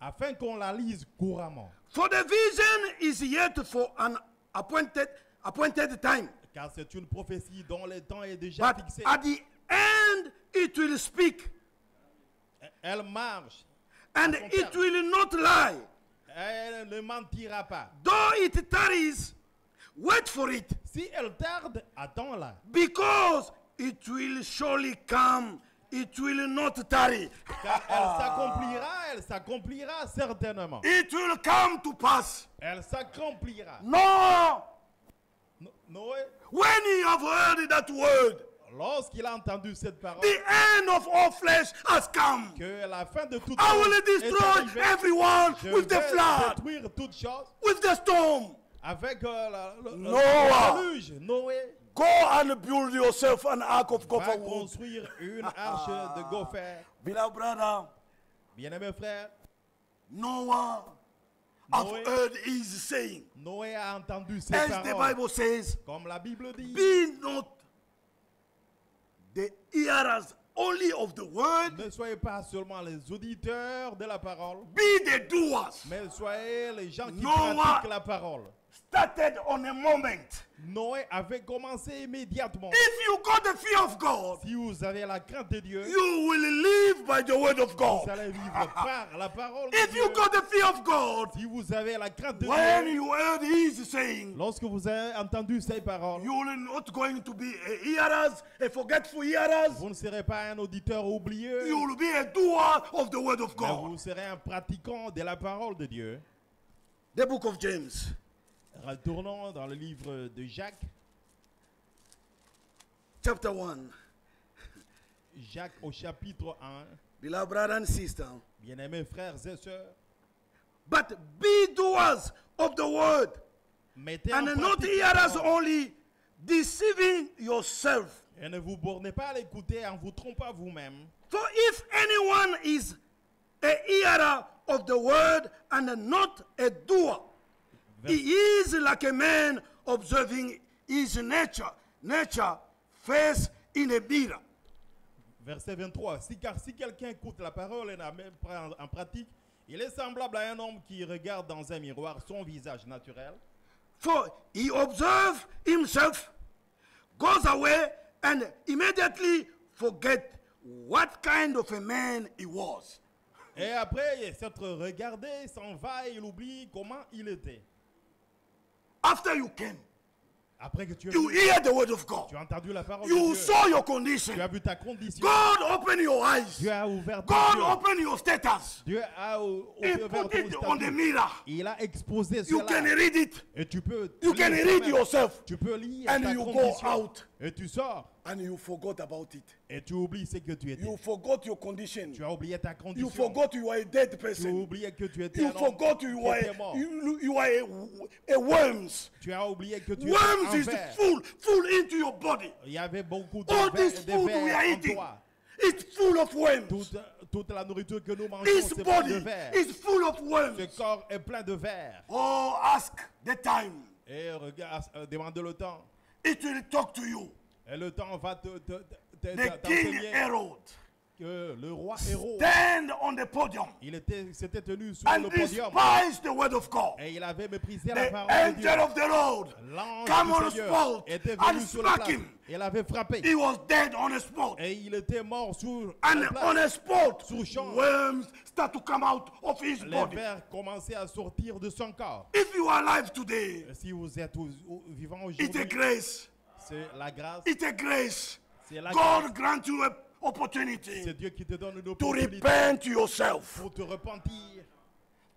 Afin qu'on la lise couramment. For the vision is yet for an appointed time, Car c'est une prophétie dont le temps est déjà but fixé. at the end it will speak, Elle marche. and son it terme. will not lie. Elle ne mentira pas. Though it tarries, wait for it, Si elle tarde, attends-la. because it will surely come. It will not tarry. Car elle s'accomplira certainement. It will come to pass. Elle s'accomplira. No, Noé, when you have heard that word, lorsqu'il a entendu cette parole, the end of all flesh has come. que la fin de toute I chose will est destroy arrivée, everyone je with the vais flood, détruire toute chose with the storm. avec le Noah. déluge. Noé Go and build yourself an ark of va gopher wood. construire une arche de gopher. Beloved brother, Bien-aimé frère, Noah, I've Noé. heard his saying. Noé a entendu ces As the paroles. Bible says, Comme la Bible dit, be not the hearers only of the word, ne soyez pas seulement les auditeurs de la parole, be the doers. mais soyez les gens qui Noah. pratiquent la parole. Started on a moment. Noé avait commencé immédiatement. If you got the fear of God, Si vous avez la crainte de Dieu, you will live by the word of vous God. allez vivre par la parole de If Dieu. you got the fear of God, Si vous avez la crainte de when Dieu, you heard his saying, lorsque vous avez entendu ces paroles, you will not going to be a hearers, a forgetful hearers. vous ne serez pas un auditeur oublieux, You will be a doer of the word of mais God. vous serez un pratiquant de la parole de Dieu. The book of James, Retournons dans le livre de Jacques. chapter 1. Jacques au chapitre 1. Beloved brother and sister, Bien-aimés frères et sœurs, but be doers of the word, mettez en and not pratique la hearers parole. only, deceiving yourself. Et ne vous bornez pas à l'écouter en vous trompant vous-même. For if anyone is a hearer of the word and not a doer, he is like a man observing his nature face in a mirror. Verset 23. Car si quelqu'un écoute la parole et n'a même pas en pratique, il est semblable à un homme qui regarde dans un miroir son visage naturel. For he observes himself, goes away, and immediately forget what kind of a man he was. Et après s'être regardé, s'en va et il oublie comment il était. After you came, Après que tu you hear the word of God. as entendu la parole You de Dieu, saw your tu as condition. vu ta condition, God open your eyes. Dieu a ouvert tes God yeux, open your status. Dieu a He ouvert put ton it on the statut. mirror. Il a exposé You can cela. read it. Et tu peux You lire can read toi-même. yourself. Tu peux lire And ta you go condition. out. Et tu sors. And you forgot about it. Et tu oublies ce que tu étais. You forgot your condition. Tu as oublié ta condition. You forgot you are a dead Tu as person. oublié que tu étais You un homme forgot qui you était mort. are a worms. Tu as oublié que tu étais Worms un is ver. full into your body. Il y avait beaucoup de All vers, this de food we vers are en eating toi. is full of worms. Toute la nourriture que nous mangeons, This c'est plein de body vers. is full of Ce worms. corps est plein de vers. Oh, ask the time. Et regarde, demande le temps. It will talk to you. Et le temps va The King t'enseigner Herod que le roi Héros, stand on the podium s'était tenu sur and le podium. despise the word of God. Et il avait méprisé la The parole de Dieu. angel of the Lord L'ange come on du the Seigneur spot était and venu sur la smack place. him. Il avait frappé. He was dead on the spot. Et il était mort sur And la on place. the spot, Sur champ. worms start to come out of his Les body. vers commençaient à sortir de son corps. If you are alive today, Et si vous êtes vivant it's a aujourd'hui, grace. c'est la grâce. It's a grace. C'est la grâce. God grant you an C'est opportunity Dieu qui te donne une to opportunité repent yourself, pour te repentir,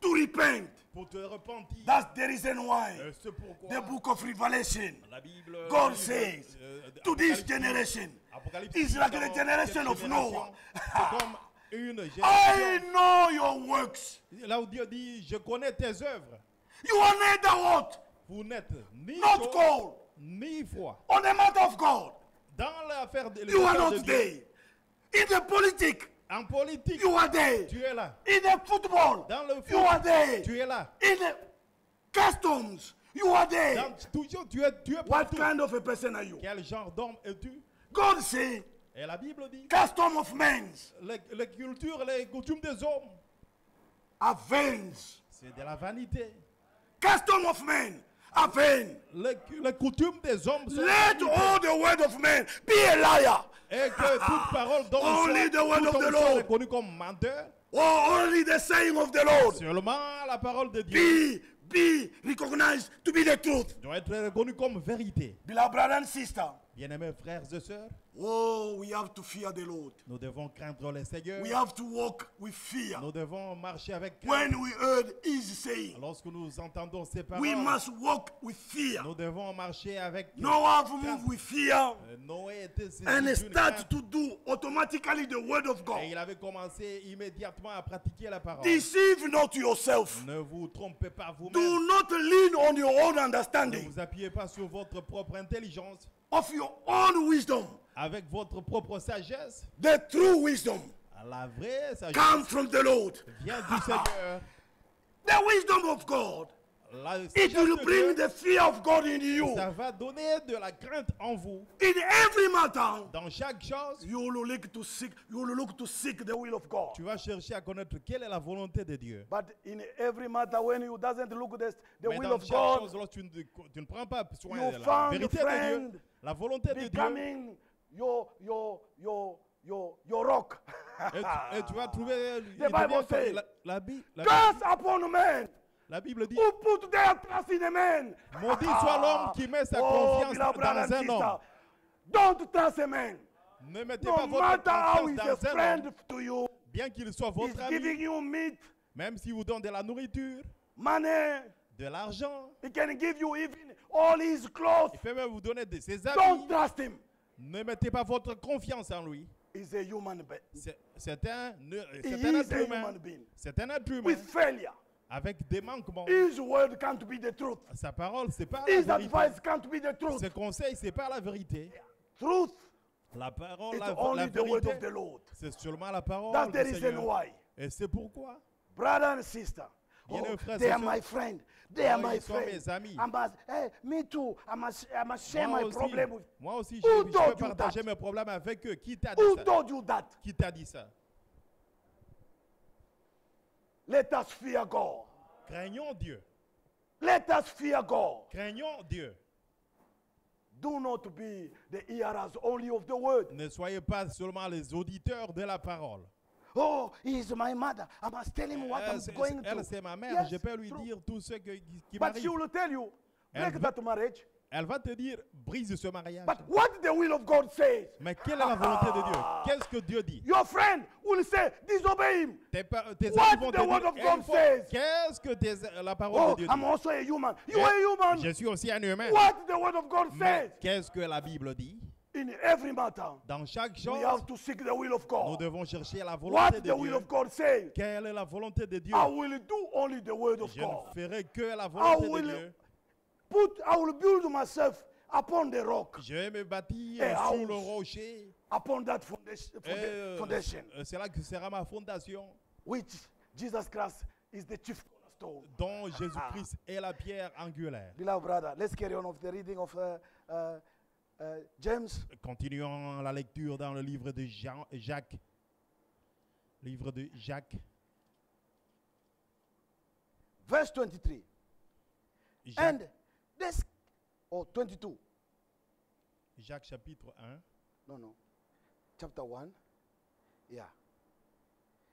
to repent. pour te repentir. That's the reason why C'est pourquoi the book of Revelation, la Bible, God says to this generation, Apocalypse it's like the dans generation cette of génération, Noah. c'est comme une I génération. know your works. Là où Dieu dit, je connais tes œuvres. You are neither what? Vous n'êtes ni Not chaud, cold. ni froid. On the matter of God. Dans l'affaire de You are l'affaire de not Dieu, there. In the politics, en politique, you are there. tu es là. In the football, Dans le foot, you are there. tu es là. In the customs, you are there. Dans toujours, tu es What partout. kind of a person are you? Quel genre d'homme es-tu? God says, Et la Bible dit, custom of men les cultures, les coutumes des hommes, are vain. c'est de la vanité. Custom of men are vain. Les coutumes des hommes sont Let all the word of men be a liar. et que toute parole d'homme Only the word of the soit Lord. reconnue comme menteur. Or only the saying of the Lord Seulement la parole de Dieu be recognized to be the truth. doit être reconnue comme vérité. Beloved brother and sister, Bien-aimés frères et sœurs, oh, we have to fear the Lord. nous devons craindre le Seigneur. We have to walk with fear. Nous devons marcher avec crainte. When we heard his saying, Lorsque nous entendons ces we paroles, must walk with fear. nous devons marcher avec Noah moved with fear Noé était saisi and d'une start crainte. to do automatically the word of Et God. il avait commencé immédiatement à pratiquer la parole. Deceive not yourself. Ne vous trompez pas vous-même. Do not lean on your own Ne understanding, vous appuyez pas sur votre propre intelligence, of your own wisdom. avec votre propre sagesse. The true wisdom La vraie sagesse comes from the Lord. vient du Seigneur. The wisdom of God, La it sagesse will de bring Dieu, the fear of God in you. ça va donner de la crainte en vous. In every matter, Dans chaque chose, you will look to seek the will of God. tu vas chercher à connaître quelle est la volonté de Dieu. But in every matter, when you doesn't look the Mais will dans of chaque God, chose, lorsque tu ne prends pas soin you de la found vérité a de friend Dieu, la volonté de Dieu, becoming your rock. et tu vas trouver The Bible says, la Bible dit, who put their trust in a man. maudit soit l'homme qui met sa confiance beloved brother dans and un homme. sister, don't trust a man. Ne mettez No pas votre matter how he's a confiance dans un friend homme, to you, bien qu'il soit he's votre giving ami, you meat, même s'il vous donne de la nourriture, money. de l'argent, He can give you even all his clothes. il peut même vous donner de ses Don't habits. trust him. Ne mettez pas votre confiance en lui. He's a human being. C'est un He être is a humain. human being. C'est un être humain With failure. avec des manquements. His word can't be the truth. Sa parole, c'est pas His la vérité. advice can't be the truth. Ses conseils, c'est pas la vérité. Truth La parole, is la only the word of vérité, the Lord. c'est seulement la parole That's the du reason Seigneur. why. Et c'est pourquoi, Brother and sister. Bien, Oh, frères they et are sœurs. my friend. They are Oh, my ils sont friend. mes amis. I must, hey, me too. I must share my problem with. moi aussi, Who je told peux you partager that? mes problèmes avec eux. Qui t'a dit Who ça? told you that? Qui t'a dit ça? Let us fear God. Craignons Dieu. Let us fear God. Craignons Dieu. Do not be the hearers only of the word. Ne soyez pas seulement les auditeurs de la parole. Oh, he is my mother. I must tell him what I'm going Elle, through. c'est ma mère. Yes, Je peux lui true. dire tout ce qui But she m'arrive. will tell you, Elle break va- that marriage. Elle va te dire, brise ce mariage. But what the will of God says, Mais quelle est la volonté de Dieu? Qu'est-ce que Dieu dit? your friend will say, disobey him. Tes What amis vont the te word dire, of God il faut- says. qu'est-ce que la parole Oh, de Dieu I'm dit? also a human. You Eh, are a human. Je suis aussi un humain. What the word of God Mais says. qu'est-ce que la Bible dit? In every matter, Dans chaque we chose, have to seek the will of nous God. devons chercher la volonté What de the will Dieu. of God says, Quelle est la volonté de Dieu? I will do only the word of Je ne God. ferai que la I volonté de will Dieu. I will build myself upon the rock, Je vais me bâtir A sur le house. rocher. upon that foundation, Et, foundation, c'est là que sera ma fondation, which Jesus Christ is the chief cornerstone. dont Jésus-Christ est la pierre angulaire. Beloved brother, let's carry on of the reading of James. Continuons la lecture dans le livre de Jacques. Livre de Jacques. Verse 23. Jacques, And this, 22. Jacques chapitre 1. No. Chapter 1. Yeah.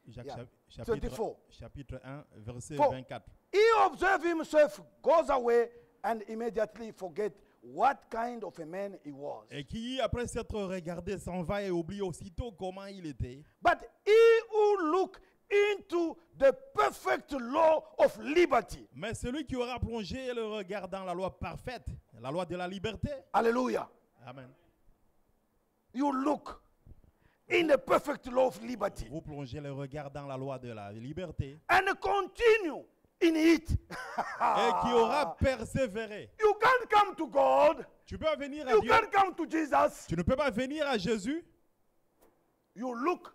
Jacques Yeah. chapitre, 24. chapitre 1, verset 4. 24. He observed himself, goes away, and immediately forget what kind of a man he was. Et qui, après s'être regardé, s'en va et oublie aussitôt comment il était. But he who look into the perfect law of liberty. Mais celui qui aura plongé le regard dans la loi parfaite, la loi de la liberté. Hallelujah. Amen. You look in the perfect law of liberty Vous plongez le regard dans la loi de la liberté and continue in it. et qui aura persévéré. You can't come to God. Tu peux venir à You Dieu. can't come to Jesus. Tu ne peux pas venir à Jésus. You look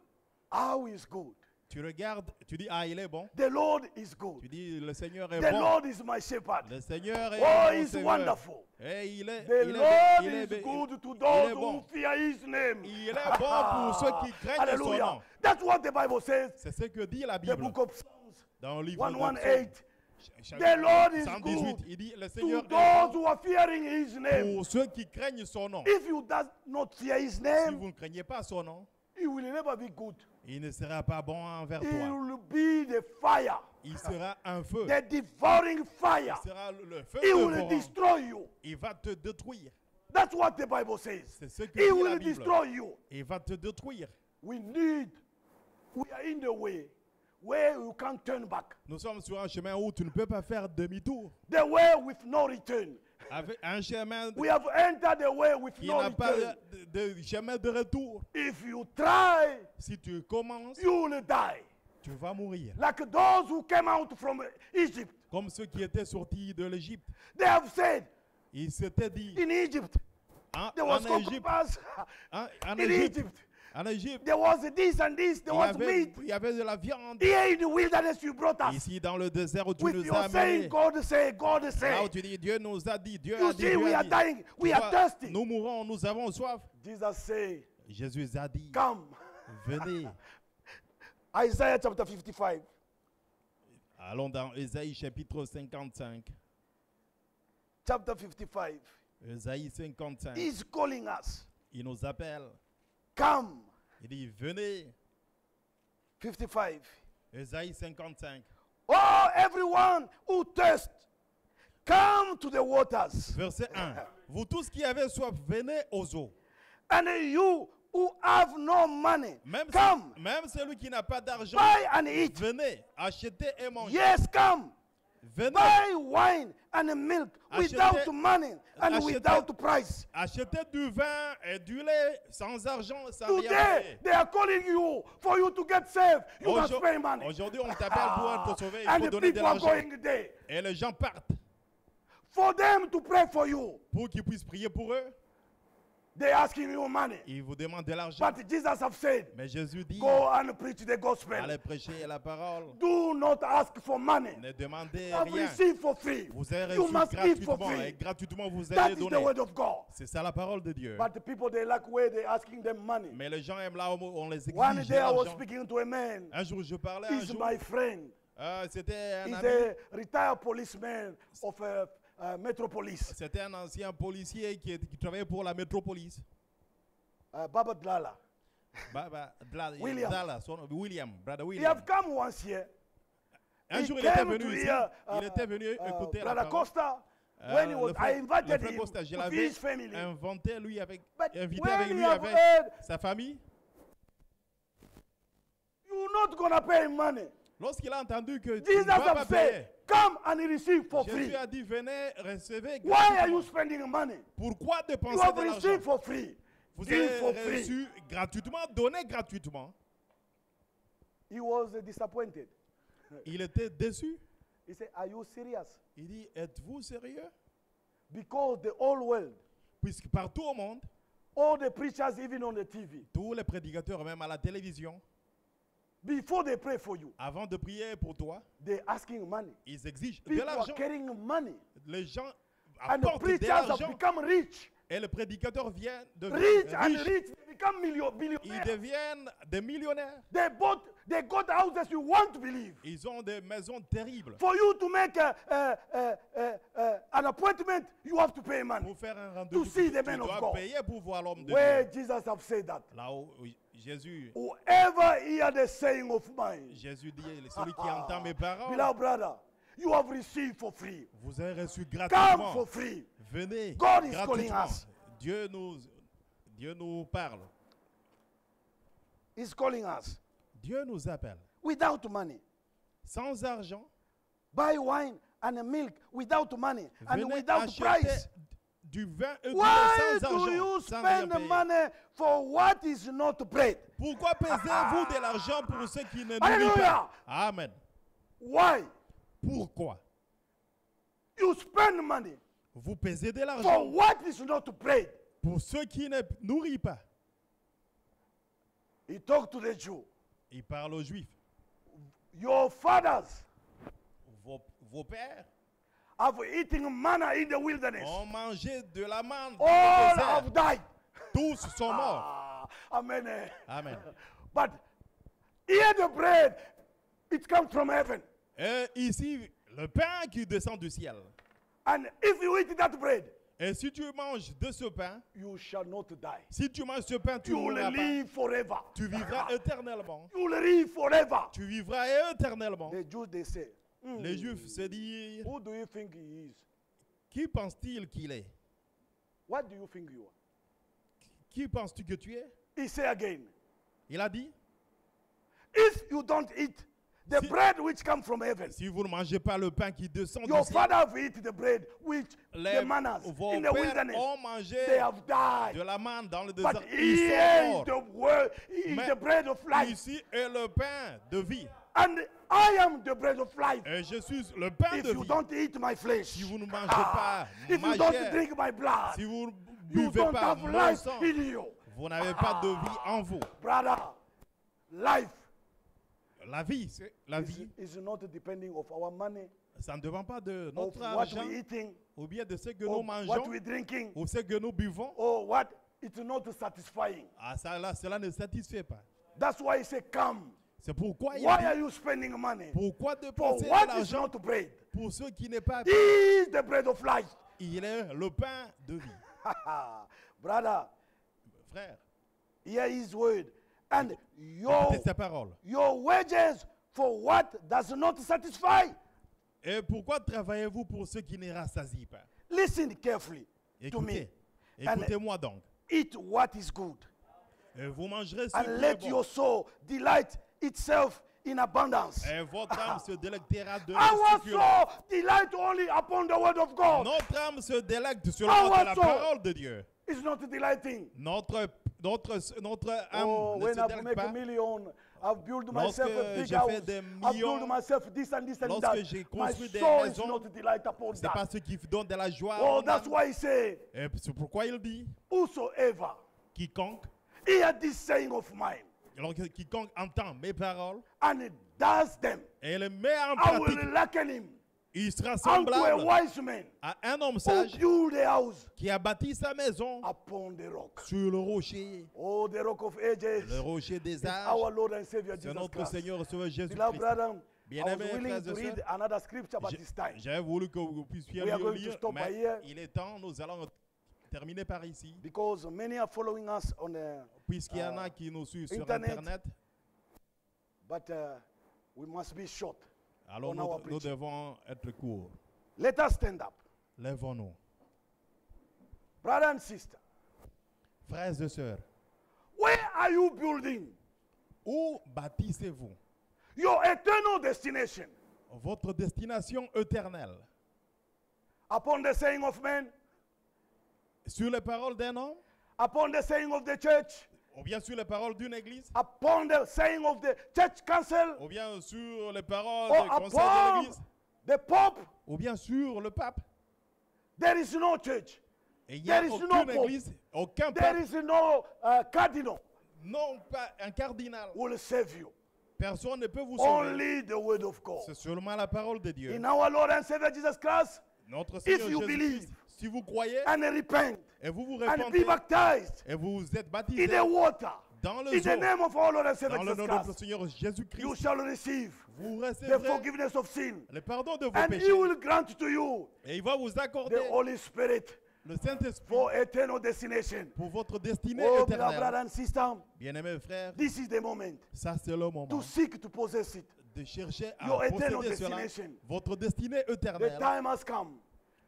how is good. Tu regardes, tu dis, ah, il est bon. The Lord is good. Tu dis, le Seigneur est The bon. Lord is my shepherd. Le Seigneur est Oh, mon he's Seigneur. wonderful. Et il est, The il Lord est, is good to il those est bon. who fear his name. Il est bon pour ceux qui craignent son Hallelujah. nom. That's what the Bible says. C'est ce que dit la The Bible. book of Psalms Dans le livre de 118. Psaume, The Lord is 118, good il dit, le to Seigneur est those bon who are fearing his name. pour ceux qui craignent son nom. If you does not fear his Si name, vous ne craignez pas son nom, he will never be good. il ne sera pas bon envers He toi. will be the fire, Il sera un feu. the devouring fire. Il sera le feu He will dévorant. destroy you. Il va te détruire. That's what the Bible says. C'est ce que He dit la will Bible. destroy you. Il va te détruire. We are in the way where you can't turn back. Nous sommes sur un chemin où tu ne peux pas faire demi-tour. The way with no return. Avec un chemin We have entered the way with qui no n'a pas return. de chemin de retour. If you try, Si tu commences, you will die. tu vas mourir. Like those who came out from Egypt. Comme ceux qui étaient sortis de l'Égypte. They have said, Ils s'étaient dit, in Egypt, there was en Égypte, crocodiles. en In Égypte, Egypt, en Égypte, there was this and this. There was meat. il y avait de la viande. Here in the wilderness, you brought us. Ici dans le désert où tu With nous your as saying, amenés. God say, God Là say. où tu dis, Dieu nous a dit, Dieu You a dit, see, Dieu we a are dit. dying. We Tu are vois, thirsty. Nous mourons, nous avons soif. Jesus say, Jésus a dit, come. venez. Isaiah chapter 55. Allons dans Ésaïe chapitre 55. Chapter 55. Ésaïe 55. He's calling us. Il nous appelle. Come. Il dit, venez. 55. Ésaïe 55. Oh, everyone who thirsts, come to the waters. Verset 1. Vous tous qui avez soif, venez aux eaux. And you who have no money, Même, come. même celui qui n'a pas d'argent, Buy and eat. venez, achetez et mangez. Yes, come. Venez, Buy wine and milk without Achetez- money and achetez- without price. achetez du vin et du lait sans argent, sans rien Today, payer. they are calling you for you to get saved. You must pay money. Aujourd'hui, on t'appelle pour être sauvé, il And faut the donner de people are l'argent. going there Et les gens partent for them to pray for you. pour qu'ils puissent prier pour eux. They asking you money. Ils vous demandent de l'argent. But Jesus have said, Mais Jésus dit, go and preach the gospel. allez prêcher la parole. Do not ask for money. Ne demandez Have rien. received for free. Vous avez You reçu must give for gratuitement et free. gratuitement vous That allez is the donner. word of God. C'est ça la parole de Dieu. But the people, they like where they asking them money. Mais les gens aiment là où on les One exige day I was l'argent. speaking to a man. Un jour, je parlais un He's jour. my friend. C'était un He's ami. a retired policeman of Metropolis. C'était un ancien policier qui travaillait pour la métropolis. Baba Dlala. William. William, brother He William. have come once here. Un He jour, il était came to venu ici. hear Il était venu écouter la Brother parole. Costa. When he was, Le I frère invited him Costa, je with l'avais his family. invité lui avec, But invité when avec you lui have avec heard, sa famille. you're not gonna pay money. Lorsqu'il a entendu que tu Jesus ne vas pas have payer, said, come and receive for Jésus free. a dit, venez, recevez Why are gratuitement. you spending money? Pourquoi You dépenser have de l'argent? received for free. Vous Give for avez free. reçu gratuitement, donné gratuitement. He was disappointed. Il était déçu. He said, are you serious? Il dit, êtes-vous sérieux? Because the whole world, Puisque partout au monde, all the preachers, even on the TV, tous les prédicateurs, même à la télévision, before they pray for you, avant de prier pour toi, they're asking money. ils exigent de People are l'argent. carrying money. Les gens And the apportent de preachers have l'argent become rich. et les prédicateurs viennent de Rich and riches. rich. They become Ils billionaires. deviennent des millionnaires. They got houses you won't believe. Ils ont des maisons terribles. For you to make an appointment, you have to pay money. Pour faire un rendez-vous, To see tu the man of dois God. payer pour voir l'homme de Where Dieu. Jesus have said that. Là où Jésus Whoever hear the saying of mine, dit, celui qui entend mes paroles, beloved brother, you have received for free. vous avez reçu Come gratuitement. for free. Venez God is calling gratuitement. us. Dieu nous parle. He's calling us. Dieu nous appelle. without money. sans argent. Buy wine and milk without money and Venez without acheter price. du vin et du lait Why sans do argent, you sans rien spend payer. money for what is not bread? Pourquoi pesez-vous de l'argent pour ceux qui ne nourrissent Alléluia. pas? Amen. Why? Pourquoi You spend money vous pesez de for l'argent what is not bread. pour ceux qui ne nourrissent pas? He talked to the Jew. Il parle aux Juifs. Your fathers Vos pères have eaten manna in the wilderness. ont mangé de la manne dans All le have désert. died. Tous sont morts. Ah, amen. Amen. But here the bread, it comes from heaven. Et ici, le pain qui descend du ciel. And if you eat that bread, Et si tu manges de ce pain, you shall not die. si tu manges ce pain, tu You ne will mourras pas. live forever. Tu vivras éternellement. You will live forever. Tu vivras éternellement. The Jews, they say, Les Juifs se disent, who do you think he is? qui pense-t-il qu'il est? What do you think you are? Qui penses-tu que tu es? He say again, Il a dit, if you don't eat the Si- bread which comes from heaven, si vous ne mangez pas le pain qui descend your du ciel, father have eaten the bread which the mannas vos in the pères wilderness, ont mangé they have de died. la manne dans le désert. But Ils here sont is the morts. word, is Mais the bread of life. Ici est le pain de vie. And I am the bread of life. Et je suis le pain If de you vie. don't eat my flesh, Si vous ne mangez pas if ma you don't chair, drink my blood, si vous ne you buvez don't pas have mon life sang, in you. vous n'avez pas de vie en vous. Brother, life La vie, c'est la vie. is not depending of our money, Ça ne dépend pas de of notre what argent, we eating, ou bien de ce que nous of what mangeons, we drinking, ou ce que nous buvons. or what it's not satisfying. Ah, ça, là, cela ne satisfait pas. That's why he said, come. C'est pourquoi il Why dit, are you spending money pourquoi for dépenser de what is l'argent not bread? pour ceux qui n'est pas. He is the bread of life. Il est le pain de vie. Brother, Frère, hear his word. And écoutez sa parole. your wages for what does not satisfy. Et pourquoi travaillez-vous pour ceux qui ne rassasient pas? Listen carefully to me. Écoutez, écoutez-moi donc. Eat what is good. Et vous mangerez ce And qui est let bon. your soul delight itself in abundance. Et votre âme se délectera de Our succulents. soul delight only upon the word of God. Notre âme se délecte sur Our la soul. parole de Dieu. It's not delighting. Notre âme Oh, ne when se I délecte make a pas. million, I've built Lorsque myself a big j'ai house. fait des I've millions, built myself this and this and lorsque that. j'ai My construit des soul is maisons, not delight upon C'est pas that. ce qui donne de la joie. à Oh, mon that's âme. why he said, Et c'est pourquoi il dit, whosoever quiconque, hear this saying of mine alors que quiconque entend mes paroles and does them, et les met en I will pratique, liken him il sera unto a semblable wise man à un homme who sage built a house qui a bâti sa maison upon the rock. sur le rocher, Oh, the rock of ages. le rocher des It's âges. our Lord and Savior C'est Jesus notre Christ. Seigneur et Sauveur Beloved Jésus-Christ. brother, I was Bien-aimés willing frères to et read sœurs, another scripture, but this time J'avais voulu que vous puissiez We are mieux going to lire, stop by mais here. il est temps, nous allons terminer par ici, because many are following us on the, puisqu'il y en a qui nous suivent sur Internet. Internet. but we must be short. Alors on our nous preaching. devons être courts. Let us stand up. Lèvons-nous. Brother and sister, Frères et sœurs, where are you building où bâtissez-vous your eternal destination? votre destination éternelle? Upon the saying of men, Sur les paroles d'un homme upon the saying of the church, ou bien sur les paroles d'une église upon the saying of the church council, ou bien sur les paroles or du conseil de upon l'église the pope? ou bien sur le pape. There is no church. Et il n'y a There is no aucune pope. église, aucun There pape, is no cardinal non pas un cardinal. who will save you. Personne ne peut vous sauver. Only the word of God. C'est seulement la parole de Dieu. In our Lord and Savior Jesus Christ, Notre Seigneur you Jésus-Christ, believe si vous croyez and repent et vous vous and be repentez baptized et vous êtes in baptisés the water, dans le in the eau, name of our Lord and Savior dans le Jesus nom de notre Christ, Seigneur you Jésus-Christ, shall receive vous the recevrez forgiveness of sin, le pardon de vos and péchés He will grant to you et il va vous the accorder Holy Spirit le Saint-Esprit for eternal destination. pour votre destinée Oh, beloved brother éternelle. and sister, Bien-aimés frères, this is the moment ça c'est le moment to seek to possess it. de chercher à Your eternal posséder cela, destination. votre destinée The éternelle. time has come.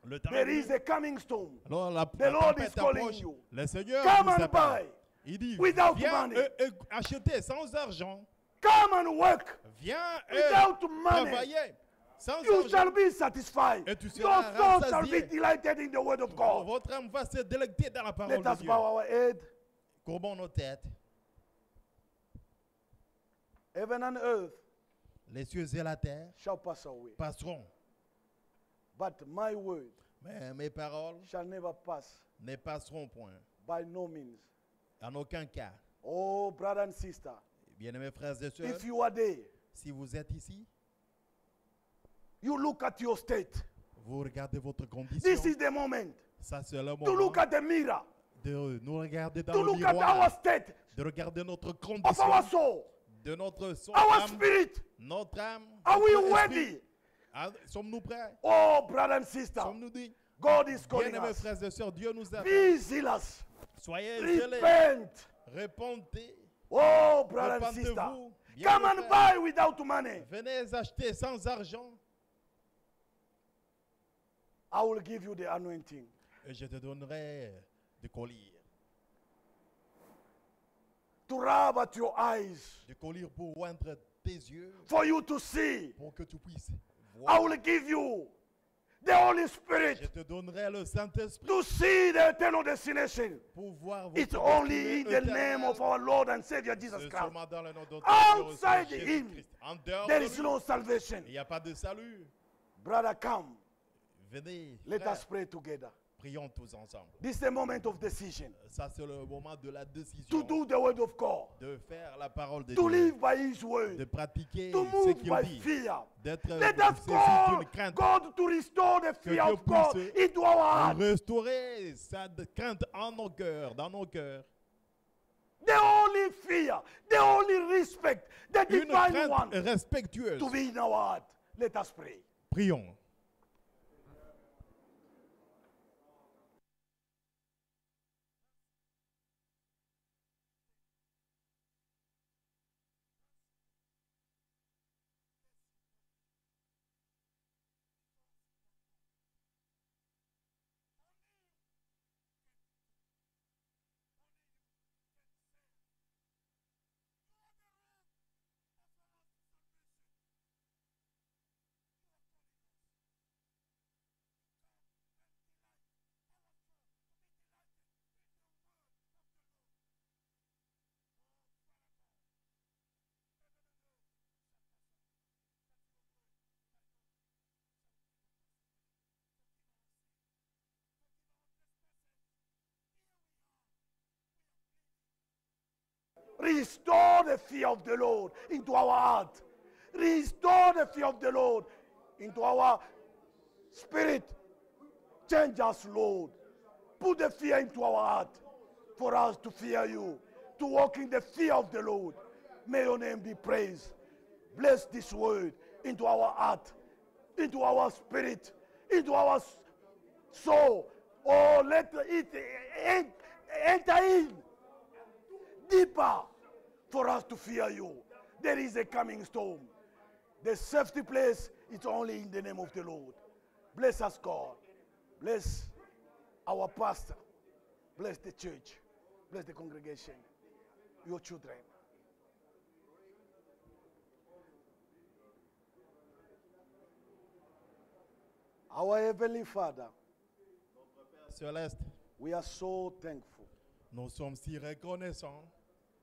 Le temps There est is venu. a coming storm. Alors la Lord tempête is calling approche. you. Le Seigneur Come vous and appelle. buy Il dit, without viens money. acheter sans argent. Come and work Viens et without money. travailler sans You argent. shall be satisfied. Et tu Your seras soul shall be rassasié. delighted in the word of God. Votre âme va se délecter dans la parole Let de us Dieu. bow our head. Courbons nos têtes. Heaven and earth Les cieux et la terre shall pass away, passeront. but my word Mais mes paroles shall never pass, ne passeront point. by no means. En aucun cas. Oh, brother and sister, Bien-aimés frères et sœurs, if you are there, si vous êtes ici, you look at your state. vous regardez votre condition. This is the moment Ça, c'est le to moment look at the mirror, de nous regarder dans to le look at our miroir, state de regarder notre of condition, our soul, de notre son, our âme, spirit. notre âme. Are we notre esprit. ready? Ah, sommes-nous prêts? Oh, brother and sister, Sommes-nous dit? God is calling Bien-aimés us. frères et sœurs, Dieu nous appelle. Be zealous. Soyez zélés. Repent. Répondez. Oh, brother and sister, Repentez-vous. come Bien-aimés and frères, buy without money. venez acheter sans argent I will give you the anointing. et je te donnerai des colliers. To rub at your eyes, Des colliers pour oindre tes yeux, for you to see. pour que tu puisses I voir. will give you the Holy Je Spirit te donnerai le Saint-Esprit to see the eternal destination. pour voir It's votre only in the destinée name of éternelle. our Lord and Savior Jesus C'est Christ. seulement dans le nom de notre Outside Seigneur him, Jésus-Christ. En dehors there de is lui, no salvation. il n'y a pas de salut. Brother, come. Venez, Let frères, us pray together. prions tous ensemble. This is the moment of decision. Ça, c'est le moment de la To décision do the word of God. de faire la parole de To Dieu, live by His de word. pratiquer To ce move qu'il by dit, fear. d'être Let us saisi call d'une crainte, God to restore the Que fear Dieu of God puisse into our heart. restaurer sa crainte en nos cœurs, dans nos cœurs. The only fear, the only respect, the Une divine crainte one respectueuse. to be in our heart. Let us pray. Prions. Restore the fear of the Lord into our heart. Restore the fear of the Lord into our spirit. Change us, Lord. Put the fear into our heart for us to fear you, to walk in the fear of the Lord. May your name be praised. Bless this word into our heart, into our spirit, into our soul. Oh, let it enter in deeper for us to fear you. There is a coming storm. The safety place is only in the name of the Lord. Bless us, God. Bless our pastor. Bless the church. Bless the congregation. Your children. Our Heavenly Father, Céleste, we are so thankful. nous sommes si reconnaissants.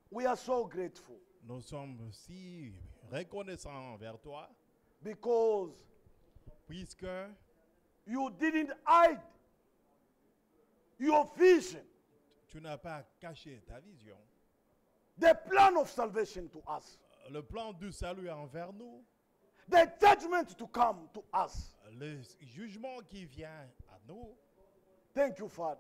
We are so grateful Nous sommes si reconnaissants envers toi, because puisque you didn't hide your vision, tu n'as pas caché ta vision. the plan of salvation to us, Le plan du salut envers nous, the judgment to come to us. le jugement qui vient à nous. Thank you, Father,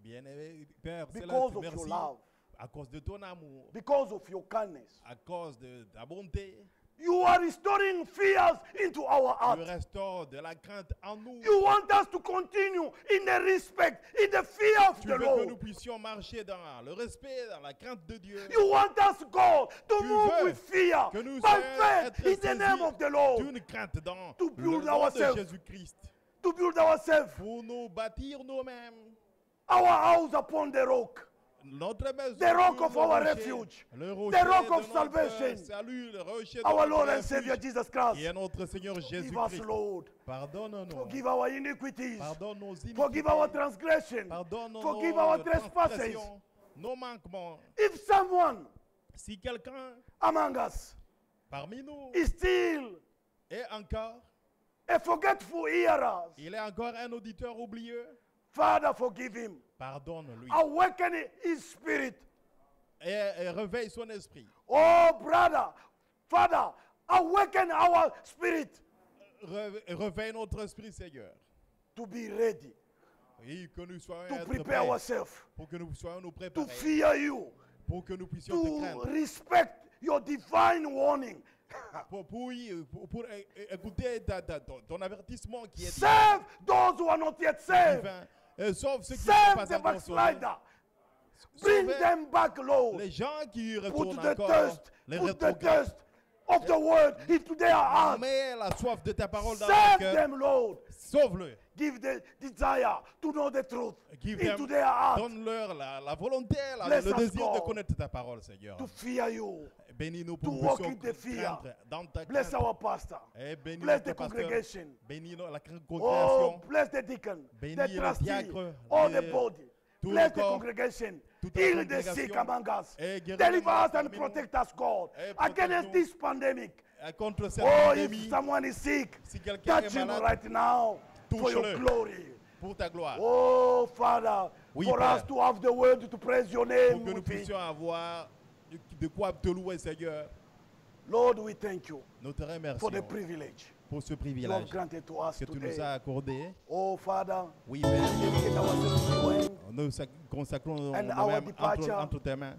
Bien-aimé Père because Céleste, of your merci love, à cause de ton amour, because of your kindness. à cause de ta bonté. You are restoring fears into our Tu heart. restaures de la crainte en nous. You want us to continue in the respect, in the fear of Tu the veux que nous Lord. puissions marcher dans le respect, dans la crainte de Dieu. You want us, God, to Tu move veux with fear, que nous by être faith, in the name saisis of the Lord, d'une crainte dans To le build nom de ourselves. Jésus-Christ. to build ourselves, Pour nous bâtir nous-mêmes our house upon the rock. Notre maison, the rock of le our rocher, refuge, le the rocher rock de of notre salvation, salut, le rocher de our notre Lord and refuge, Savior Jesus qui est Christ. notre Seigneur Give us, Jésus-Christ. Lord. Pardonne-nous. Forgive our iniquities. Pardonne nos iniquités. Forgive our transgression. Pardonne Forgive nos our trespasses. transgressions, nos manquements. If someone Si quelqu'un among us parmi nous is still est encore, a forgetful hearer, il est encore un auditeur oublieux, Father, forgive him. pardonne-lui. Awaken his spirit. Et réveille son esprit. Oh, brother, Father, awaken our spirit Réveille notre esprit, Seigneur. to be ready, Et que nous soyons to être prepare prêts, ourselves, pour que nous soyons nous to préparer, fear you, pour que nous puissions te to craindre, respect your divine warning. pour écouter ton avertissement qui est Save those who are not yet saved. divin. Et sauve ceux qui ne sont Save pas the encore sauvés. backslider. Bring Sauvez them back, Lord. les gens qui Put retournent the encore, thirst, les put the rétrogrades. thirst of the word into their heart. Mets la soif de ta parole dans leur Save cœur. them, Lord. Sauve-le. Give the desire to know the truth Give into them- their heart, Donne-leur la volonté, Bless le us, désir de God. connaître ta parole, Seigneur. to fear you. Bénis-nous to pour walk que nous in the puissions fear. craindre dans ta Bless crainte. our pastor. Et bénis Bless notre the pasteur. congregation. Bénis la Oh, congrégation. bless the deacon, Bénis the le trustee, diacre, all les- the body. tout Bless le the corps, congregation. toute la Heal the congrégation. sick among us. Et guéris Deliver les malades us and parmi nous. protect us, God, Et against protège-nous. this pandemic. Contre cette Oh, pandémie, if someone is sick, si quelqu'un touch est him malade, right now for your touche-le. glory. pour ta gloire, Oh, Father, Oui, for Père. us to have the word to praise your pour name que nous with it. puissions avoir de quoi te louer, Seigneur. Lord, we thank you Nous te for the remercions privilege pour ce you have privilège granted to us que tu nous today. as accordé. Oh, Father, Oui, Père, dedicate ourselves to you. nous consacrons And our nous-mêmes departure. entre tes mains.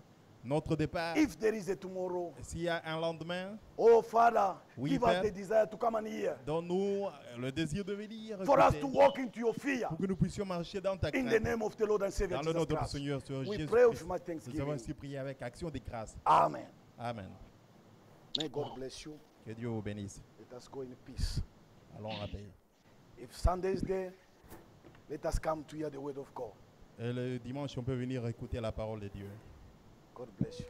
Notre départ, If there is a tomorrow, s'il y a un lendemain, oh, Father, Oui, give Père. us the desire to come and hear. donne-nous le désir de venir For us écouter, to walk into your fear. pour que nous puissions marcher dans ta In the crainte. name of the Lord and Savior Dans le nom Jesus de notre Christ. Seigneur sur We Jésus pray with Christ, much nous avons thanksgiving. ainsi prié avec action de grâce. Amen. Amen. May God bless you. Que Dieu vous bénisse. Let us go in peace. Allons en paix. If Sunday is there, let us come to hear the word of God. Et le dimanche, on peut venir écouter la parole de Dieu. God bless you.